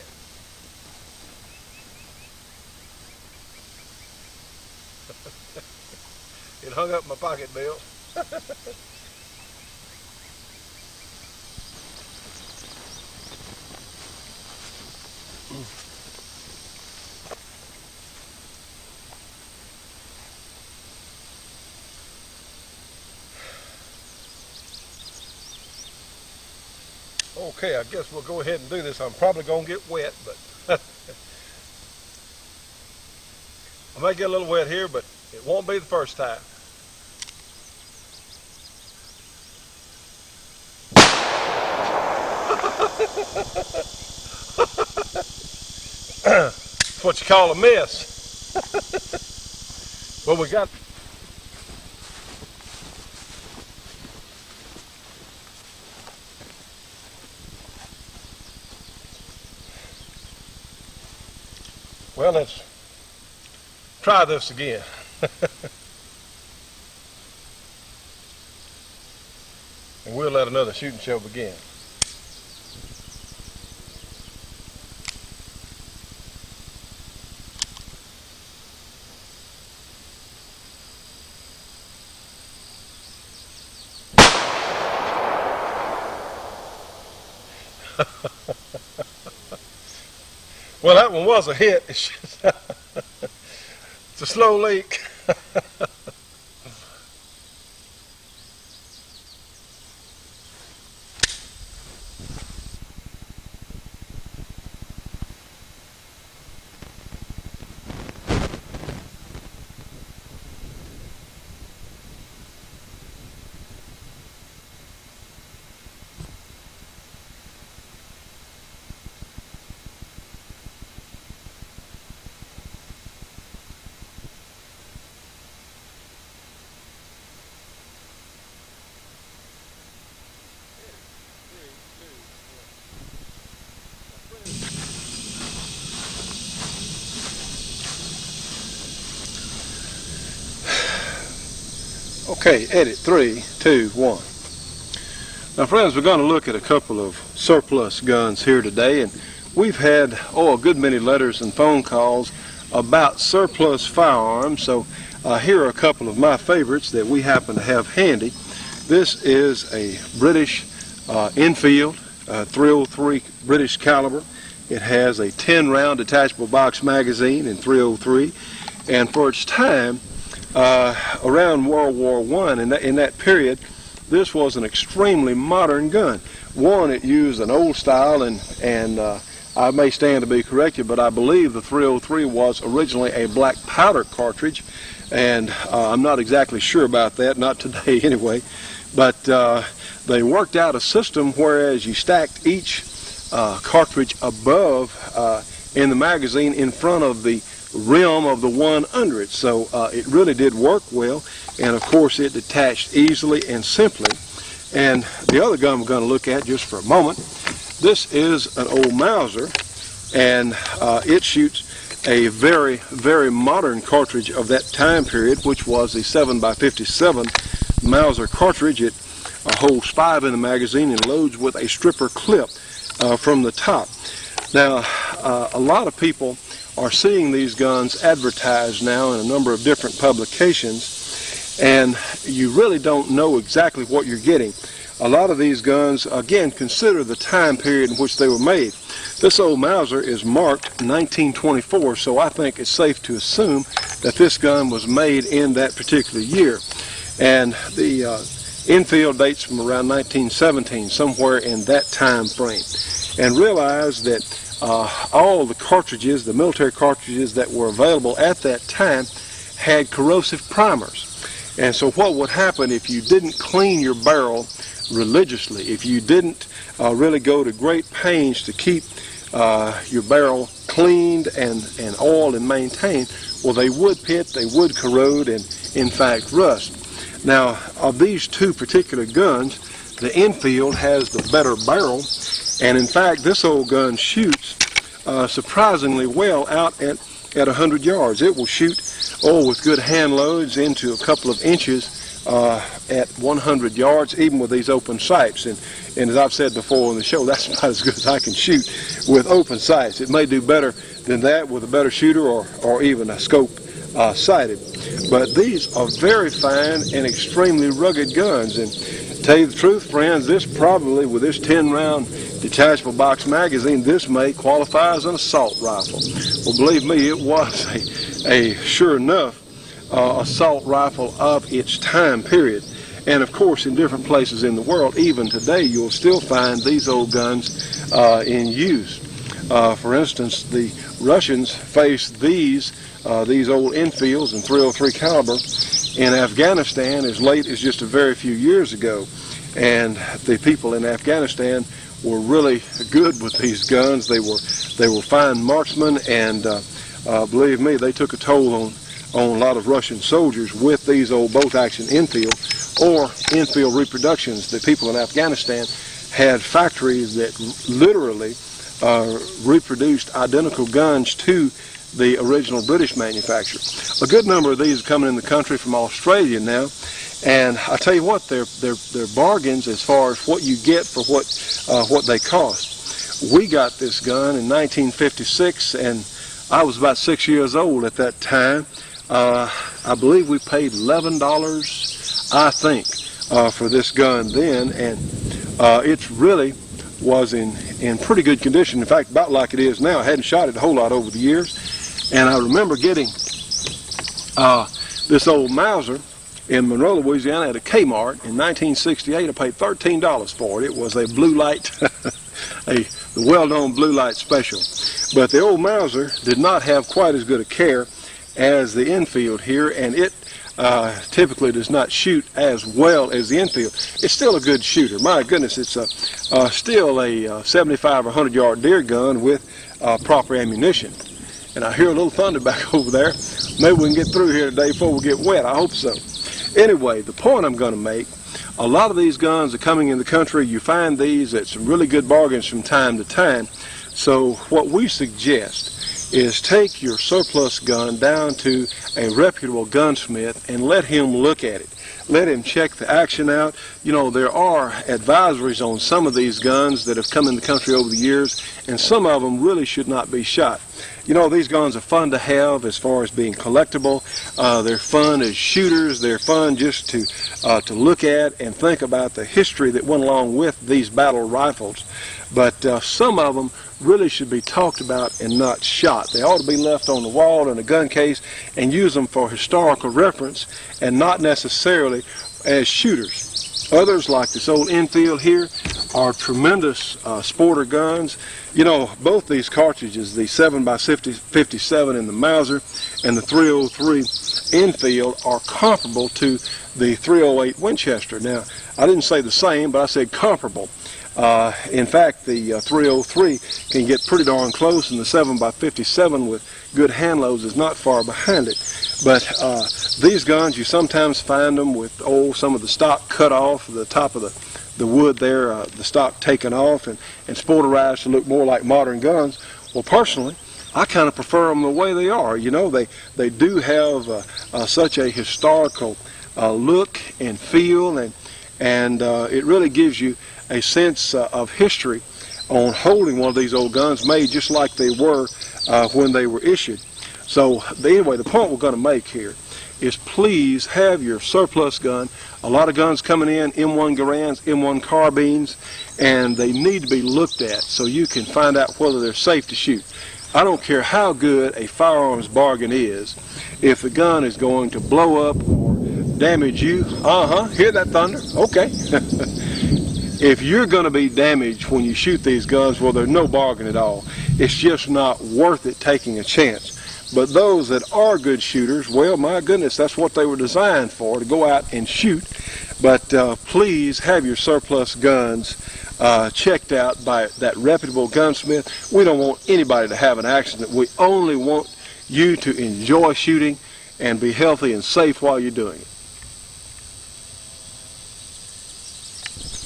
It hung up in my pocket, Bill. Okay, I guess we'll go ahead and do this. I'm probably going to get wet, but I may get a little wet here, but it won't be the first time. That's what you call a miss. Well, we got... Well, let's try this again. And we'll let another shooting show begin. Well, that one was a hit. It's a slow leak. Okay, edit 3, 2, 1. Now friends, we're going to look at a couple of surplus guns here today, and we've had a good many letters and phone calls about surplus firearms, so here are a couple of my favorites that we happen to have handy. This is a British Enfield 303 British caliber. It has a 10-round detachable box magazine in .303, and for its time, around World War I, in that period, this was an extremely modern gun. One, it used an old style, and I may stand to be corrected, but I believe the .303 was originally a black powder cartridge. and I'm not exactly sure about that, not today anyway, but they worked out a system whereas you stacked each cartridge above in the magazine in front of the rim of the one under it. So it really did work well, and of course it detached easily and simply. And the other gun we're going to look at just for a moment, this is an old Mauser, and it shoots a very, very modern cartridge of that time period, which was the 7x57 Mauser cartridge. It holds 5 in the magazine and loads with a stripper clip from the top. Now, a lot of people are seeing these guns advertised now in a number of different publications, and you really don't know exactly what you're getting. A lot of these guns, again, consider the time period in which they were made. This old Mauser is marked 1924, so I think it's safe to assume that this gun was made in that particular year. And the infield dates from around 1917, somewhere in that time frame. And realize that all the cartridges, the military cartridges that were available at that time, had corrosive primers. And so what would happen if you didn't clean your barrel religiously, if you didn't really go to great pains to keep your barrel cleaned and oiled and maintained, well, they would pit, they would corrode, and in fact rust. Now, of these two particular guns, the Enfield has the better barrel, and in fact this old gun shoots surprisingly well out at 100 yards. It will shoot with good hand loads into a couple of inches at 100 yards, even with these open sights. And as I've said before on the show, that's about as good as I can shoot with open sights. It may do better than that with a better shooter or even a scope sighted. But these are very fine and extremely rugged guns. And to tell you the truth, friends, this probably, with this 10-round detachable box magazine, this may qualify as an assault rifle. Well, believe me, it was a sure enough assault rifle of its time period. And of course, in different places in the world, even today, you'll still find these old guns in use. For instance, the Russians faced these old Enfields and .303 caliber in Afghanistan as late as just a very few years ago. And the people in Afghanistan were really good with these guns. They were fine marksmen, and believe me, they took a toll on a lot of Russian soldiers with these old bolt-action Enfield or Enfield reproductions. The people in Afghanistan had factories that literally reproduced identical guns to the original British manufacturer. A good number of these are coming in the country from Australia now, and I tell you what, they're bargains as far as what you get for what they cost. We got this gun in 1956, and I was about 6 years old at that time. I believe we paid $11, I think, for this gun then, and it really was in pretty good condition. In fact, about like it is now. I hadn't shot it a whole lot over the years, and I remember getting this old Mauser in Monroe, Louisiana at a Kmart in 1968. I paid $13 for it. It was a blue light, the well-known blue light special. But the old Mauser did not have quite as good a care as the Enfield here, and it typically does not shoot as well as the Enfield. It's still a good shooter. My goodness, it's still a 75 or 100 yard deer gun with proper ammunition. And I hear a little thunder back over there. Maybe we can get through here today before we get wet. I hope so. Anyway, the point I'm going to make, a lot of these guns are coming in the country. You find these at some really good bargains from time to time. So what we suggest is take your surplus gun down to a reputable gunsmith and let him look at it. Let him check the action out. You know, there are advisories on some of these guns that have come in the country over the years, and some of them really should not be shot. You know, these guns are fun to have as far as being collectible. They're fun as shooters. They're fun just to look at and think about the history that went along with these battle rifles. But some of them really should be talked about and not shot. They ought to be left on the wall in a gun case and use them for historical reference and not necessarily as shooters. Others, like this old Enfield here, are tremendous sporter guns. You know, both these cartridges, the 7x57 in the Mauser and the .303 infield are comparable to the .308 Winchester. Now, I didn't say the same, but I said comparable. In fact, the .303 can get pretty darn close, and the 7x57 with good hand loads is not far behind it. But these guns, you sometimes find them with some of the stock cut off, the top of the wood there, the stock taken off, and sporterized to look more like modern guns. Well, personally, I kind of prefer them the way they are. You know, they do have such a historical look and feel, and it really gives you a sense of history on holding one of these old guns made just like they were when they were issued. So anyway, the point we're going to make here is please have your surplus gun. A lot of guns coming in, M1 Garands, M1 carbines, and they need to be looked at so you can find out whether they're safe to shoot. I don't care how good a firearms bargain is, if the gun is going to blow up or damage you. Hear that thunder? Okay. If you're going to be damaged when you shoot these guns, well, there's no bargain at all. It's just not worth it taking a chance. But those that are good shooters, well, my goodness, that's what they were designed for, to go out and shoot. But please have your surplus guns checked out by that reputable gunsmith. We don't want anybody to have an accident. We only want you to enjoy shooting and be healthy and safe while you're doing it.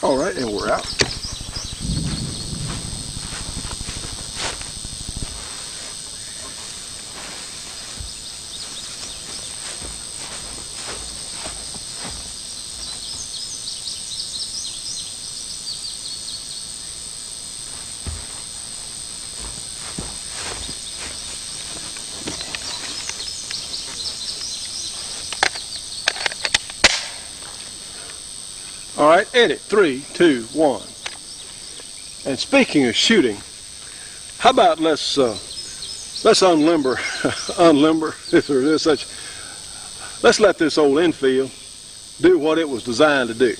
All right, and we're out. All right, edit, 3, 2, 1. And speaking of shooting, how about let's unlimber, if there is such. Let's let this old infield do what it was designed to do.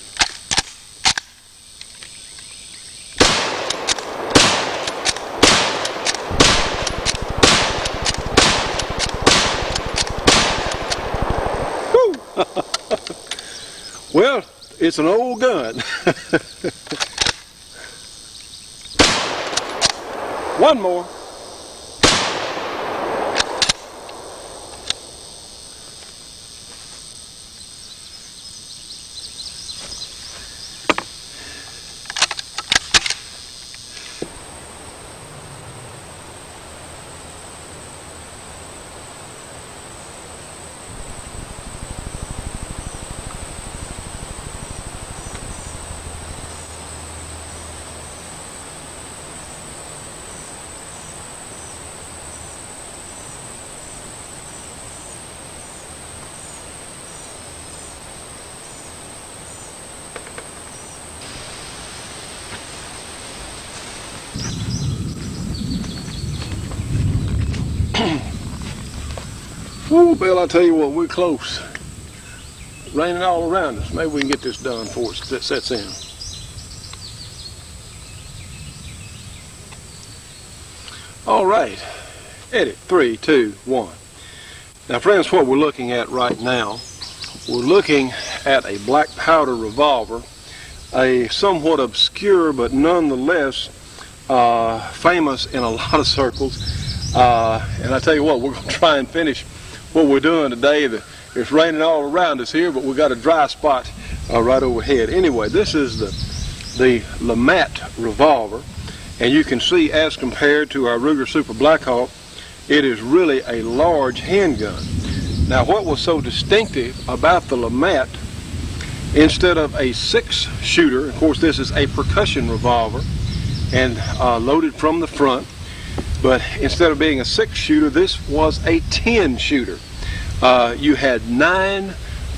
Woo! Well, it's an old gun. One more. Oh, Bill, I tell you what, we're close. Raining all around us. Maybe we can get this done before it sets in. All right. Edit, 3, 2, 1. Now, friends, what we're looking at right now, we're looking at a black powder revolver, a somewhat obscure but nonetheless famous in a lot of circles. And I tell you what, we're going to try and finish what we're doing today. It's raining all around us here, but we've got a dry spot right overhead. Anyway, this is the LeMat revolver, and you can see as compared to our Ruger Super Blackhawk, it is really a large handgun. Now, what was so distinctive about the LeMat, instead of a 6-shooter, of course this is a percussion revolver and loaded from the front, but instead of being a 6-shooter, this was a 10-shooter. You had 9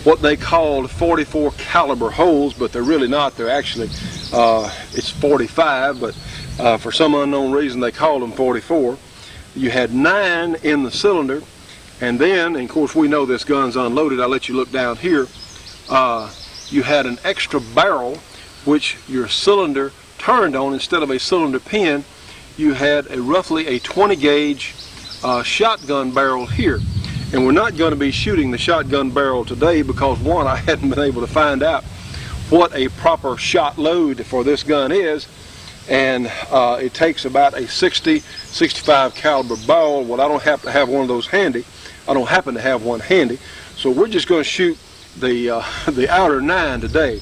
what they called 44 caliber holes, but they're really not. They're actually, it's 45, but for some unknown reason they called them 44. You had 9 in the cylinder, and then, and of course we know this gun's unloaded. I'll let you look down here. You had an extra barrel which your cylinder turned on. Instead of a cylinder pin, you had roughly a 20 gauge shotgun barrel here. And we're not going to be shooting the shotgun barrel today because, one, I hadn't been able to find out what a proper shot load for this gun is, and it takes about a 60-65 caliber barrel. Well, I don't happen to have one of those handy. I don't happen to have one handy, so we're just going to shoot the outer 9 today.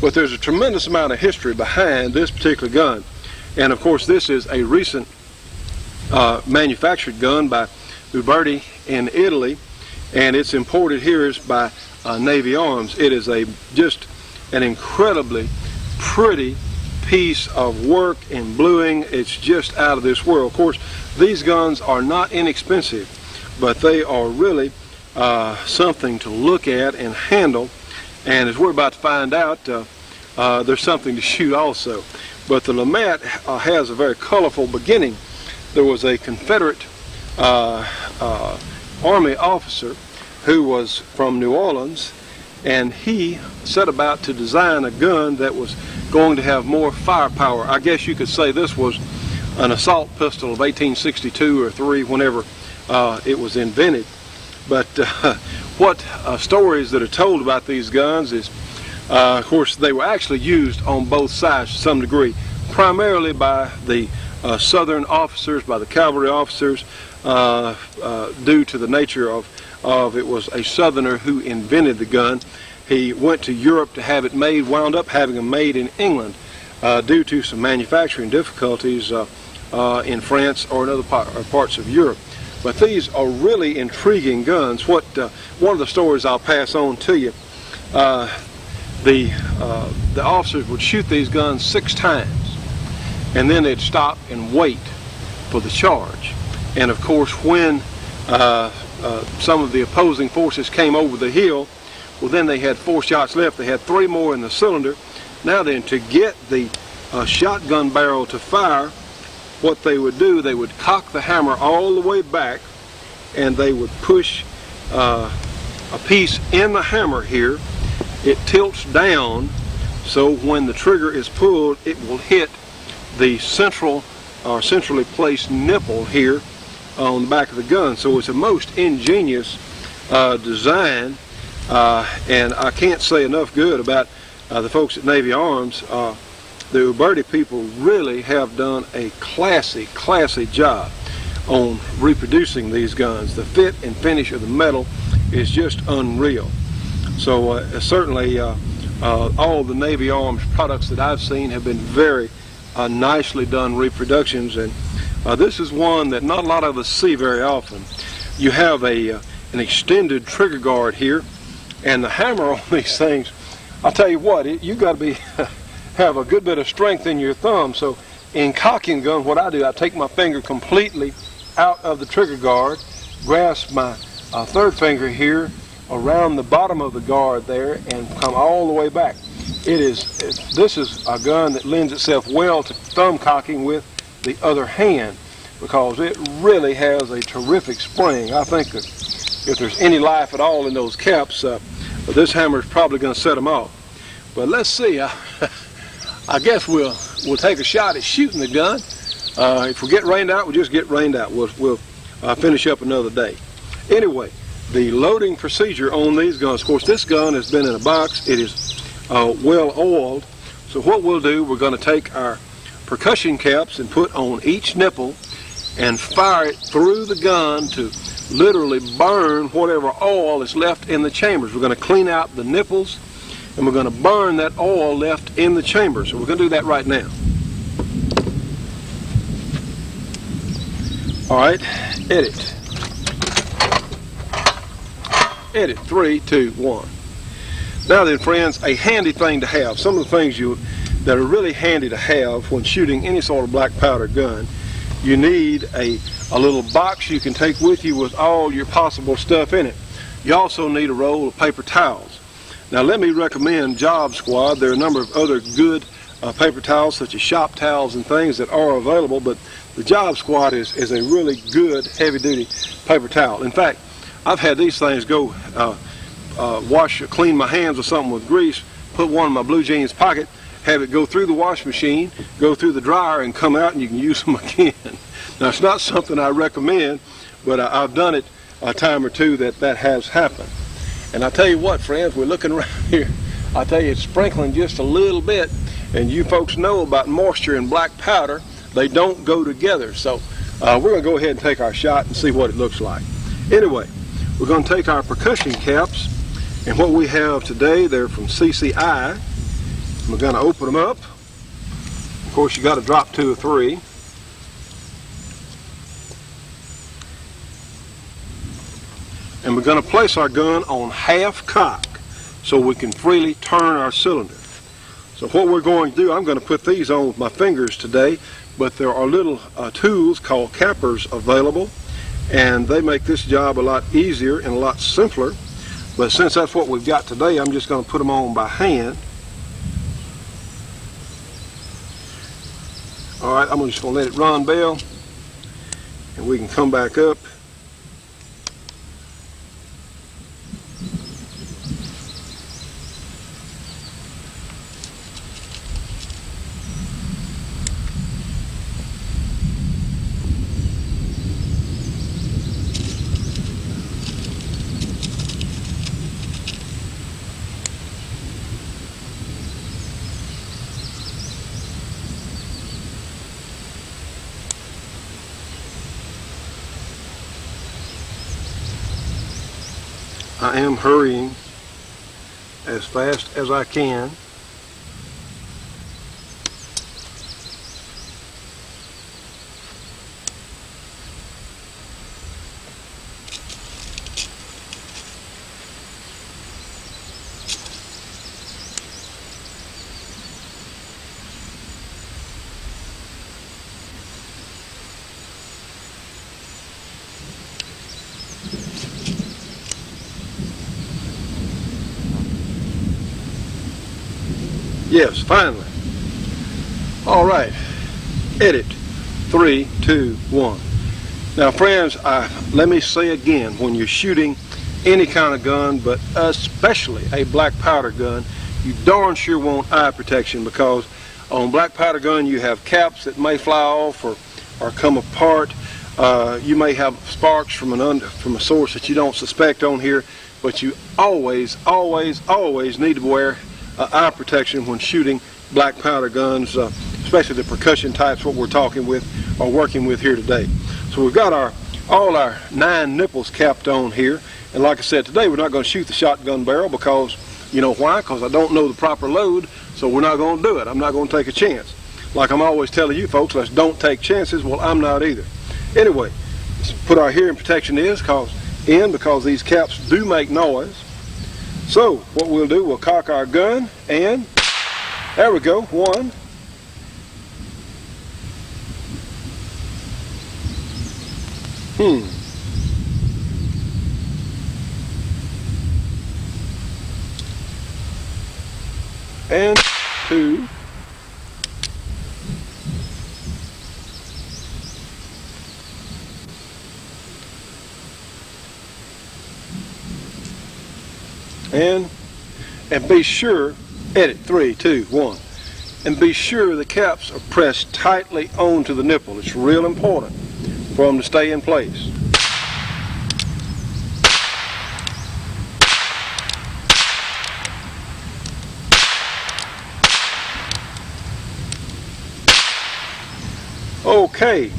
But there's a tremendous amount of history behind this particular gun, and of course this is a recent manufactured gun by Uberti in Italy, and it's imported here by Navy Arms. It is just an incredibly pretty piece of work in bluing. It's just out of this world. Of course, these guns are not inexpensive, but they are really something to look at and handle, and as we're about to find out, there's something to shoot also. But the Lamette has a very colorful beginning. There was a Confederate Army officer who was from New Orleans, and he set about to design a gun that was going to have more firepower. I guess you could say this was an assault pistol of 1862 or 3, whenever it was invented. But what stories that are told about these guns is, of course, they were actually used on both sides to some degree, primarily by the Southern officers, by the cavalry officers, due to the nature of it was a Southerner who invented the gun. He went to Europe to have it made, wound up having them made in England due to some manufacturing difficulties in France or in other parts of Europe. But these are really intriguing guns. One of the stories I'll pass on to you, the officers would shoot these guns 6 times, and then they'd stop and wait for the charge. And of course, when some of the opposing forces came over the hill, well, then they had 4 shots left. They had 3 more in the cylinder. Now then, to get the shotgun barrel to fire, what they would do, they would cock the hammer all the way back, and they would push a piece in the hammer here. It tilts down, so when the trigger is pulled, it will hit the centrally placed nipple here on the back of the gun. So it's a most ingenious design, and I can't say enough good about the folks at Navy Arms. The Uberti people really have done a classy job on reproducing these guns. The fit and finish of the metal is just unreal. So certainly all the Navy Arms products that I've seen have been very nicely done reproductions, and this is one that not a lot of us see very often. You have an extended trigger guard here, and the hammer on these things, I'll tell you what, you got to be have a good bit of strength in your thumb. So in cocking the gun, what I do, I take my finger completely out of the trigger guard, grasp my 3rd finger here around the bottom of the guard there, and come all the way back. This is a gun that lends itself well to thumb cocking with the other hand, because it really has a terrific spring. I think that if there's any life at all in those caps, this hammer is probably going to set them off. But let's see. I guess we'll take a shot at shooting the gun. If we get rained out, we'll just get rained out. We'll finish up another day. Anyway, the loading procedure on these guns, of course, this gun has been in a box. It is well oiled. So what we'll do, we're going to take our percussion caps and put on each nipple and fire it through the gun to literally burn whatever oil is left in the chambers. We're going to clean out the nipples, and we're going to burn that oil left in the chamber. So we're going to do that right now. All right, edit. Edit, 3, 2, 1. Now then, friends, a handy thing to have. Some of the things that are really handy to have when shooting any sort of black powder gun. You need a little box you can take with you with all your possible stuff in it. You also need a roll of paper towels. Now let me recommend Job Squad. There are a number of other good paper towels, such as shop towels and things, that are available, but the Job Squad is a really good heavy-duty paper towel. In fact, I've had these things go clean my hands with something with grease, put one in my blue jeans pocket, have it go through the wash machine, go through the dryer, and come out, and you can use them again. Now, it's not something I recommend, but I've done it a time or two that has happened. And I tell you what, friends, we're looking around here. I tell you, it's sprinkling just a little bit, and you folks know about moisture and black powder. They don't go together. So we're going to go ahead and take our shot and see what it looks like. Anyway, we're going to take our percussion caps, and what we have today, they're from CCI. We're going to open them up. Of course, you got to drop 2 or 3. And we're going to place our gun on half cock so we can freely turn our cylinder. So what we're going to do, I'm going to put these on with my fingers today, but there are little tools called cappers available, and they make this job a lot easier and a lot simpler. But since that's what we've got today, I'm just going to put them on by hand. All right, I'm just going to let it run, Bill, and we can come back up. I am hurrying as fast as I can. Yes, finally. All right. Edit. 3, 2, 1. Now, friends, let me say again, when you're shooting any kind of gun, but especially a black powder gun, you darn sure want eye protection, because on black powder gun you have caps that may fly off or come apart. You may have sparks from a source that you don't suspect on here, but you always need to wear eye protection when shooting black powder guns, especially the percussion types what we're talking with or working with here today. So we've got all our 9 nipples capped on here, and like I said, today we're not going to shoot the shotgun barrel, because you know why? Because I don't know the proper load, so we're not going to do it. I'm not going to take a chance. Like I'm always telling you folks, let's don't take chances. Well, I'm not either. Anyway, let's put our hearing protection in because these caps do make noise. So what we'll do, we'll cock our gun, and there we go, 1. And 2. And be sure, edit 3, 2, 1, and be sure the caps are pressed tightly onto the nipple. It's real important for them to stay in place. Okay,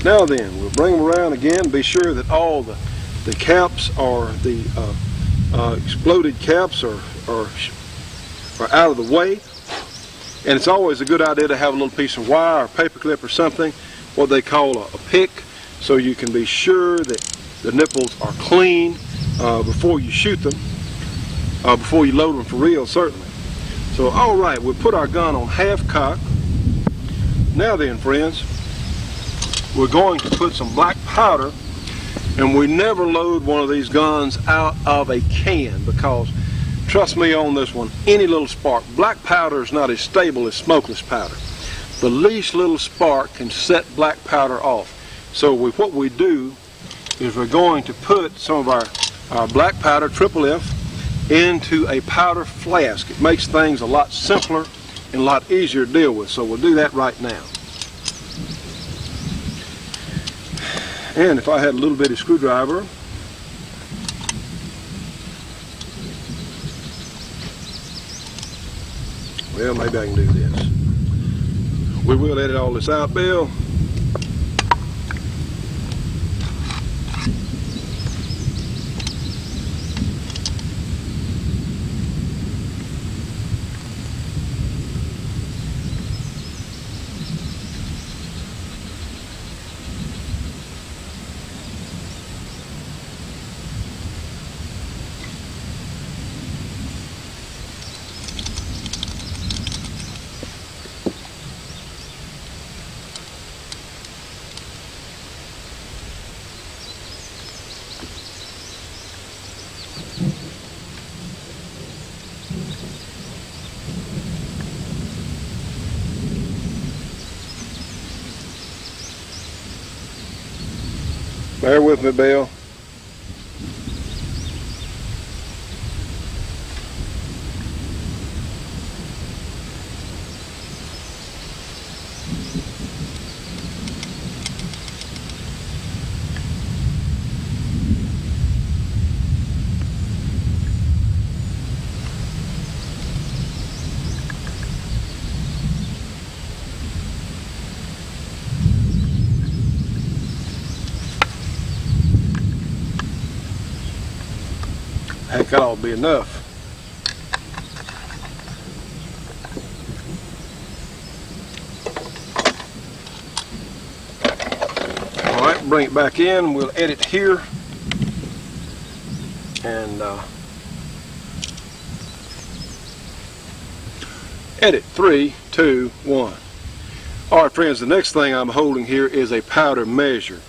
now then, we'll bring them around again. Be sure that all the caps are exploded caps are out of the way, and it's always a good idea to have a little piece of wire or paper clip or something, what they call a pick, so you can be sure that the nipples are clean before you shoot them, before you load them for real, certainly. So all right, we'll put our gun on half cock. Now then, friends, we're going to put some black powder. And we never load one of these guns out of a can, because, trust me on this one, any little spark, black powder is not as stable as smokeless powder. The least little spark can set black powder off. So what we do is we're going to put some of our black powder, triple F, into a powder flask. It makes things a lot simpler and a lot easier to deal with. So we'll do that right now. And if I had a little bitty screwdriver, well, maybe I can do this. We will edit all this out, Bill. Bear with me, Bill. Heck, that ought to be enough. All right, bring it back in. We'll edit here. And edit 3, 2, 1. All right, friends, the next thing I'm holding here is a powder measure.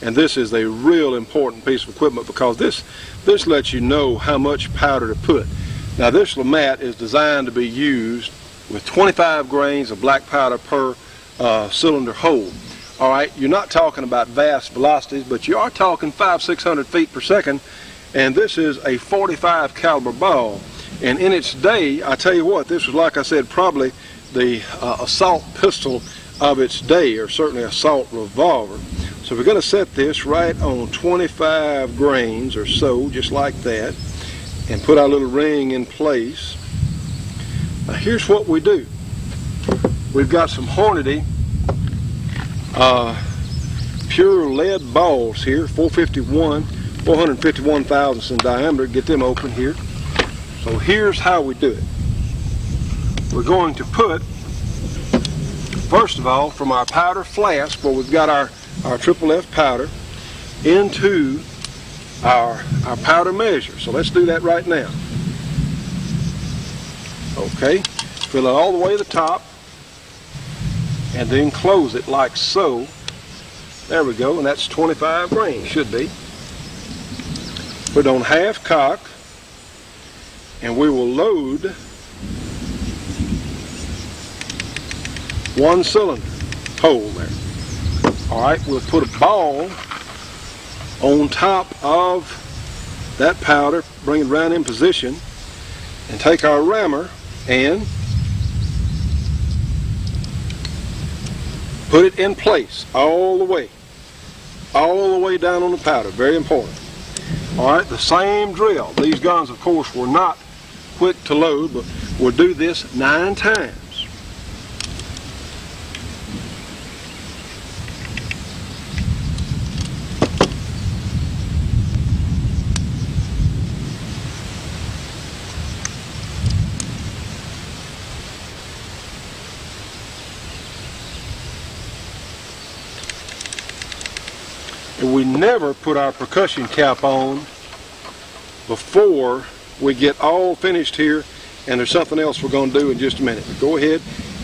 And this is a real important piece of equipment because this lets you know how much powder to put. Now this mat is designed to be used with 25 grains of black powder per cylinder hole. All right, you're not talking about vast velocities, but you are talking 500-600 feet per second, and this is a 45 caliber ball. And in its day, I tell you what, this was, like I said, probably the assault pistol of its day, or certainly assault revolver. So we're going to set this right on 25 grains or so, just like that, and put our little ring in place. Now here's what we do. We've got some Hornady pure lead balls here, 451 thousandths in diameter. Get them open here. So here's how we do it. We're going to put, first of all, from our powder flask where we've got our triple F powder into our powder measure. So let's do that right now. Okay, fill it all the way to the top and then close it like so. There we go, and that's 25 grains, should be. Put it on half cock and we will load one cylinder hole there. All right, we'll put a ball on top of that powder, bring it around in position, and take our rammer and put it in place all the way down on the powder. Very important. All right, the same drill. These guns, of course, were not quick to load, but we'll do this 9 times. And we never put our percussion cap on before we get all finished here, and there's something else we're going to do in just a minute. But go ahead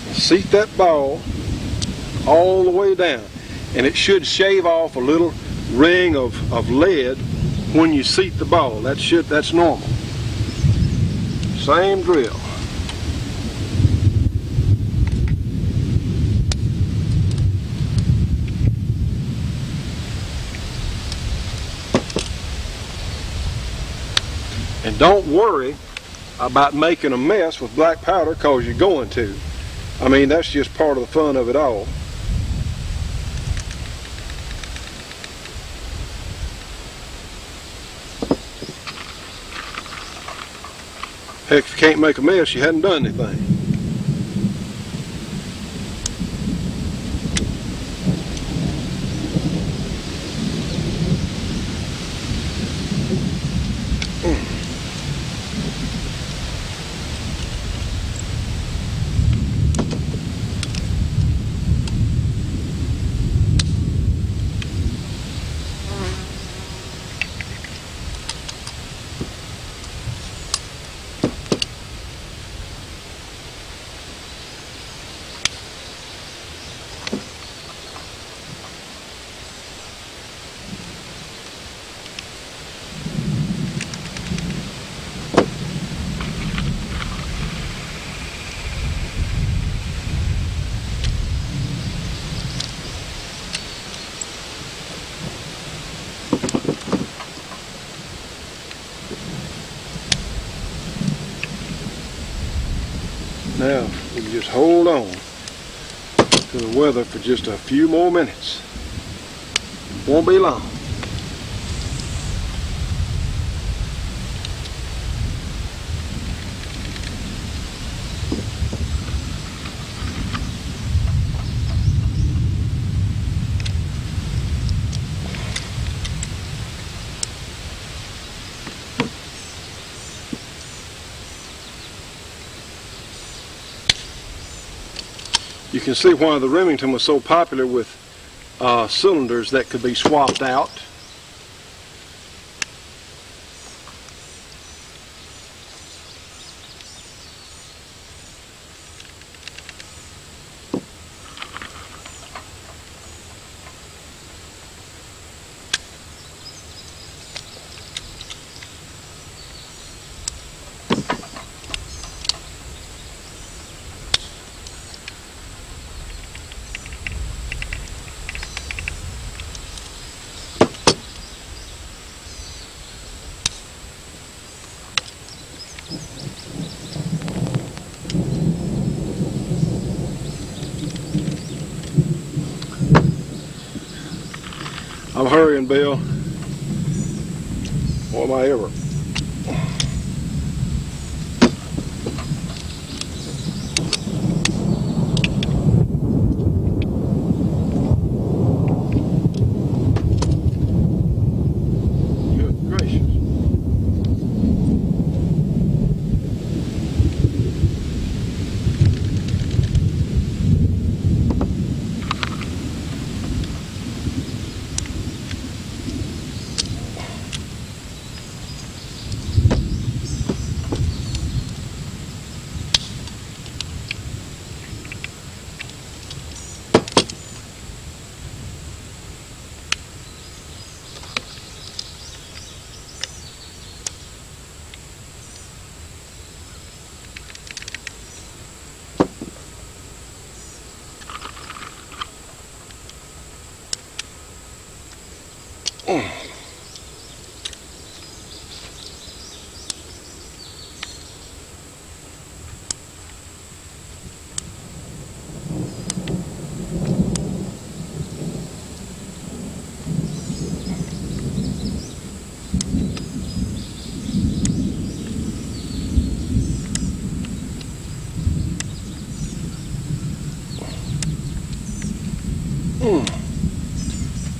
and seat that ball all the way down, and it should shave off a little ring of lead when you seat the ball. That's normal. Same drill. And don't worry about making a mess with black powder, because you're going to. I mean, that's just part of the fun of it all. Heck, if you can't make a mess, you hadn't done anything. Now, we can just hold on to the weather for just a few more minutes. Won't be long. You can see why the Remington was so popular with cylinders that could be swapped out. I'm hurrying, Bill. Or am I ever? Good gracious.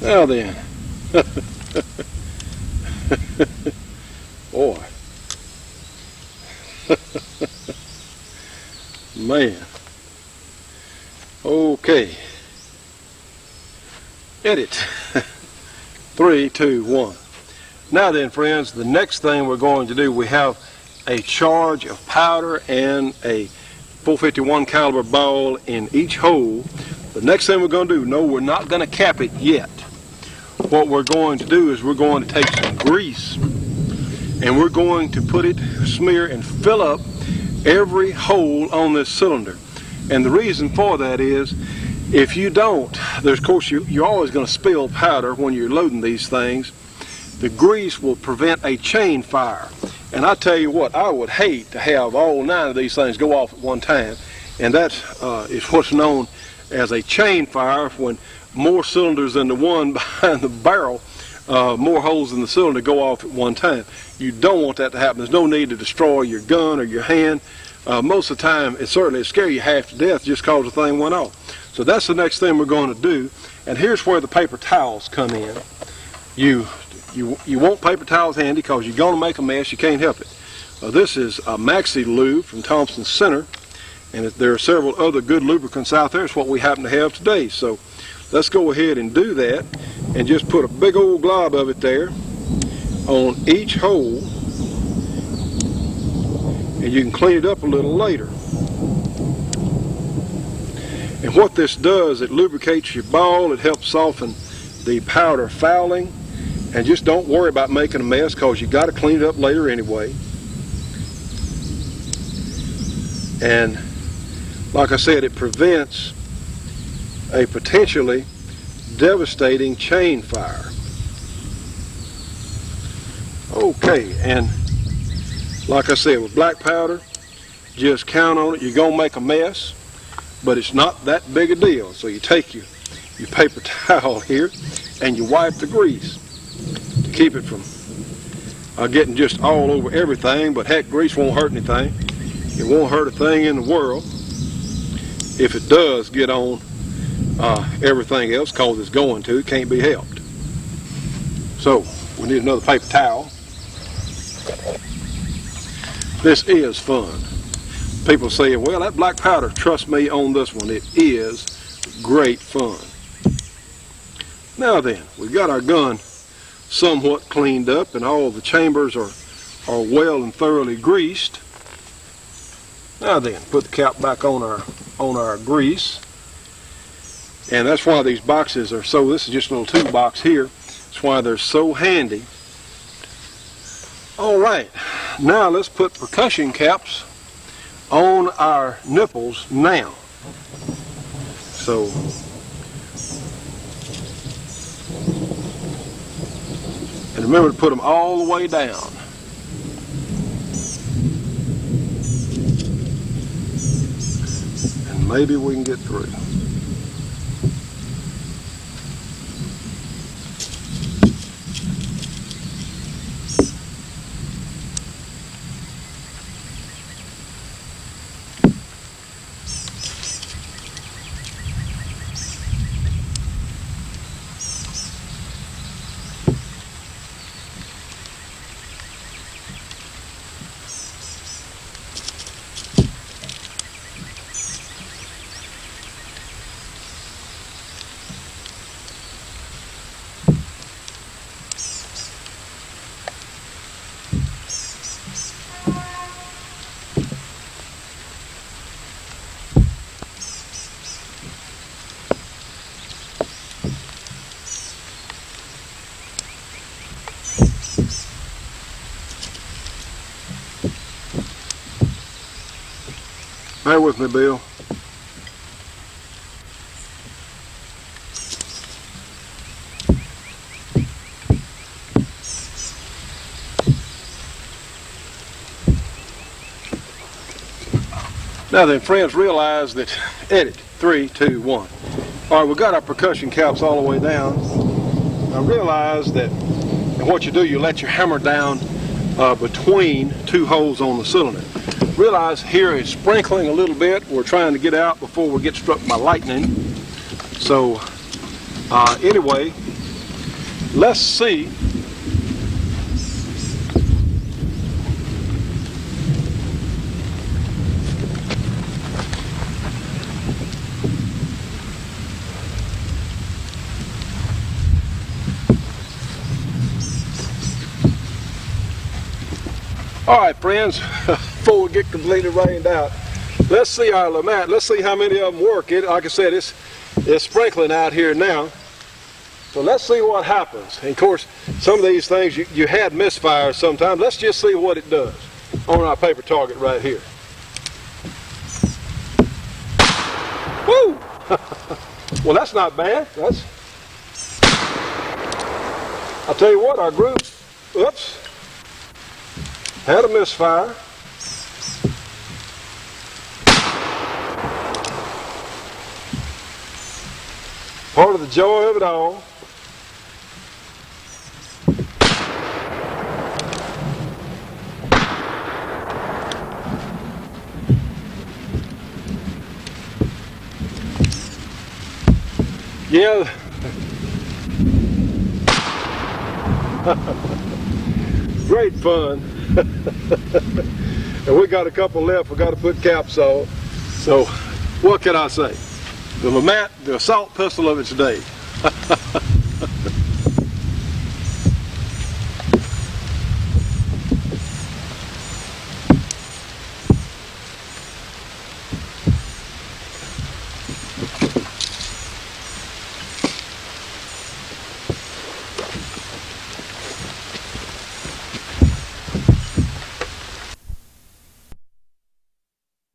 Now then, boy, man, okay, edit, 3, 2, 1. Now then, friends, the next thing we're going to do, we have a charge of powder and a .451 caliber ball in each hole. The next thing we're going to do, no, we're not going to cap it yet. What we're going to do is we're going to take some grease and we're going to put it, smear and fill up every hole on this cylinder. And the reason for that is, if you don't, there's of course you're always going to spill powder when you're loading these things. The grease will prevent a chain fire. And I tell you what, I would hate to have all 9 of these things go off at one time. And that is what's known as a chain fire, when more cylinders than the one behind the barrel more holes in the cylinder go off at one time. You don't want that to happen. There's no need to destroy your gun or your hand. Most of the time, it certainly scare you half to death just because the thing went off. So that's the next thing we're going to do. And here's where the paper towels come in. You want paper towels handy because you're going to make a mess. You can't help it. This is a Maxi Lube from Thompson Center, and there are several other good lubricants out there. It's what we happen to have today. So let's go ahead and do that, and just put a big old glob of it there on each hole, and you can clean it up a little later. And what this does, it lubricates your ball, it helps soften the powder fouling, and just don't worry about making a mess because you got to clean it up later anyway. And like I said, it prevents a potentially devastating chain fire. Okay, and like I said, with black powder, just count on it. You're going to make a mess, but it's not that big a deal. So you take your paper towel here and you wipe the grease to keep it from getting just all over everything. But heck, grease won't hurt anything. It won't hurt a thing in the world. If it does get on everything else, because it's going to, it can't be helped. So we need another paper towel. This is fun. People say, well, that black powder, trust me on this one, it is great fun. Now then, we've got our gun somewhat cleaned up and all the chambers are well and thoroughly greased. Now then, put the cap back on our grease. And that's why these boxes are so, this is just a little toolbox here. That's why they're so handy. All right, now let's put percussion caps on our nipples now. So, and remember to put them all the way down. And maybe we can get through. Bear with me, Bill. Now then, friends, realize that, edit, 3, 2, 1. All right, we've got our percussion caps all the way down. Now realize that, and what you do, you let your hammer down between two holes on the cylinder. Realize here it's sprinkling a little bit. We're trying to get out before we get struck by lightning. So anyway, let's see. All right, friends, before we get completely rained out, let's see our Lamat. Let's see how many of them work. Like I said, it's sprinkling out here now. So let's see what happens. And of course, some of these things you had misfires sometimes. Let's just see what it does on our paper target right here. Woo! Well, that's not bad. I'll tell you what, our group, oops, had a misfire. Part of the joy of it all. Yeah. Great fun. And we got a couple left we got to put caps on. So what can I say? The assault pistol of its day.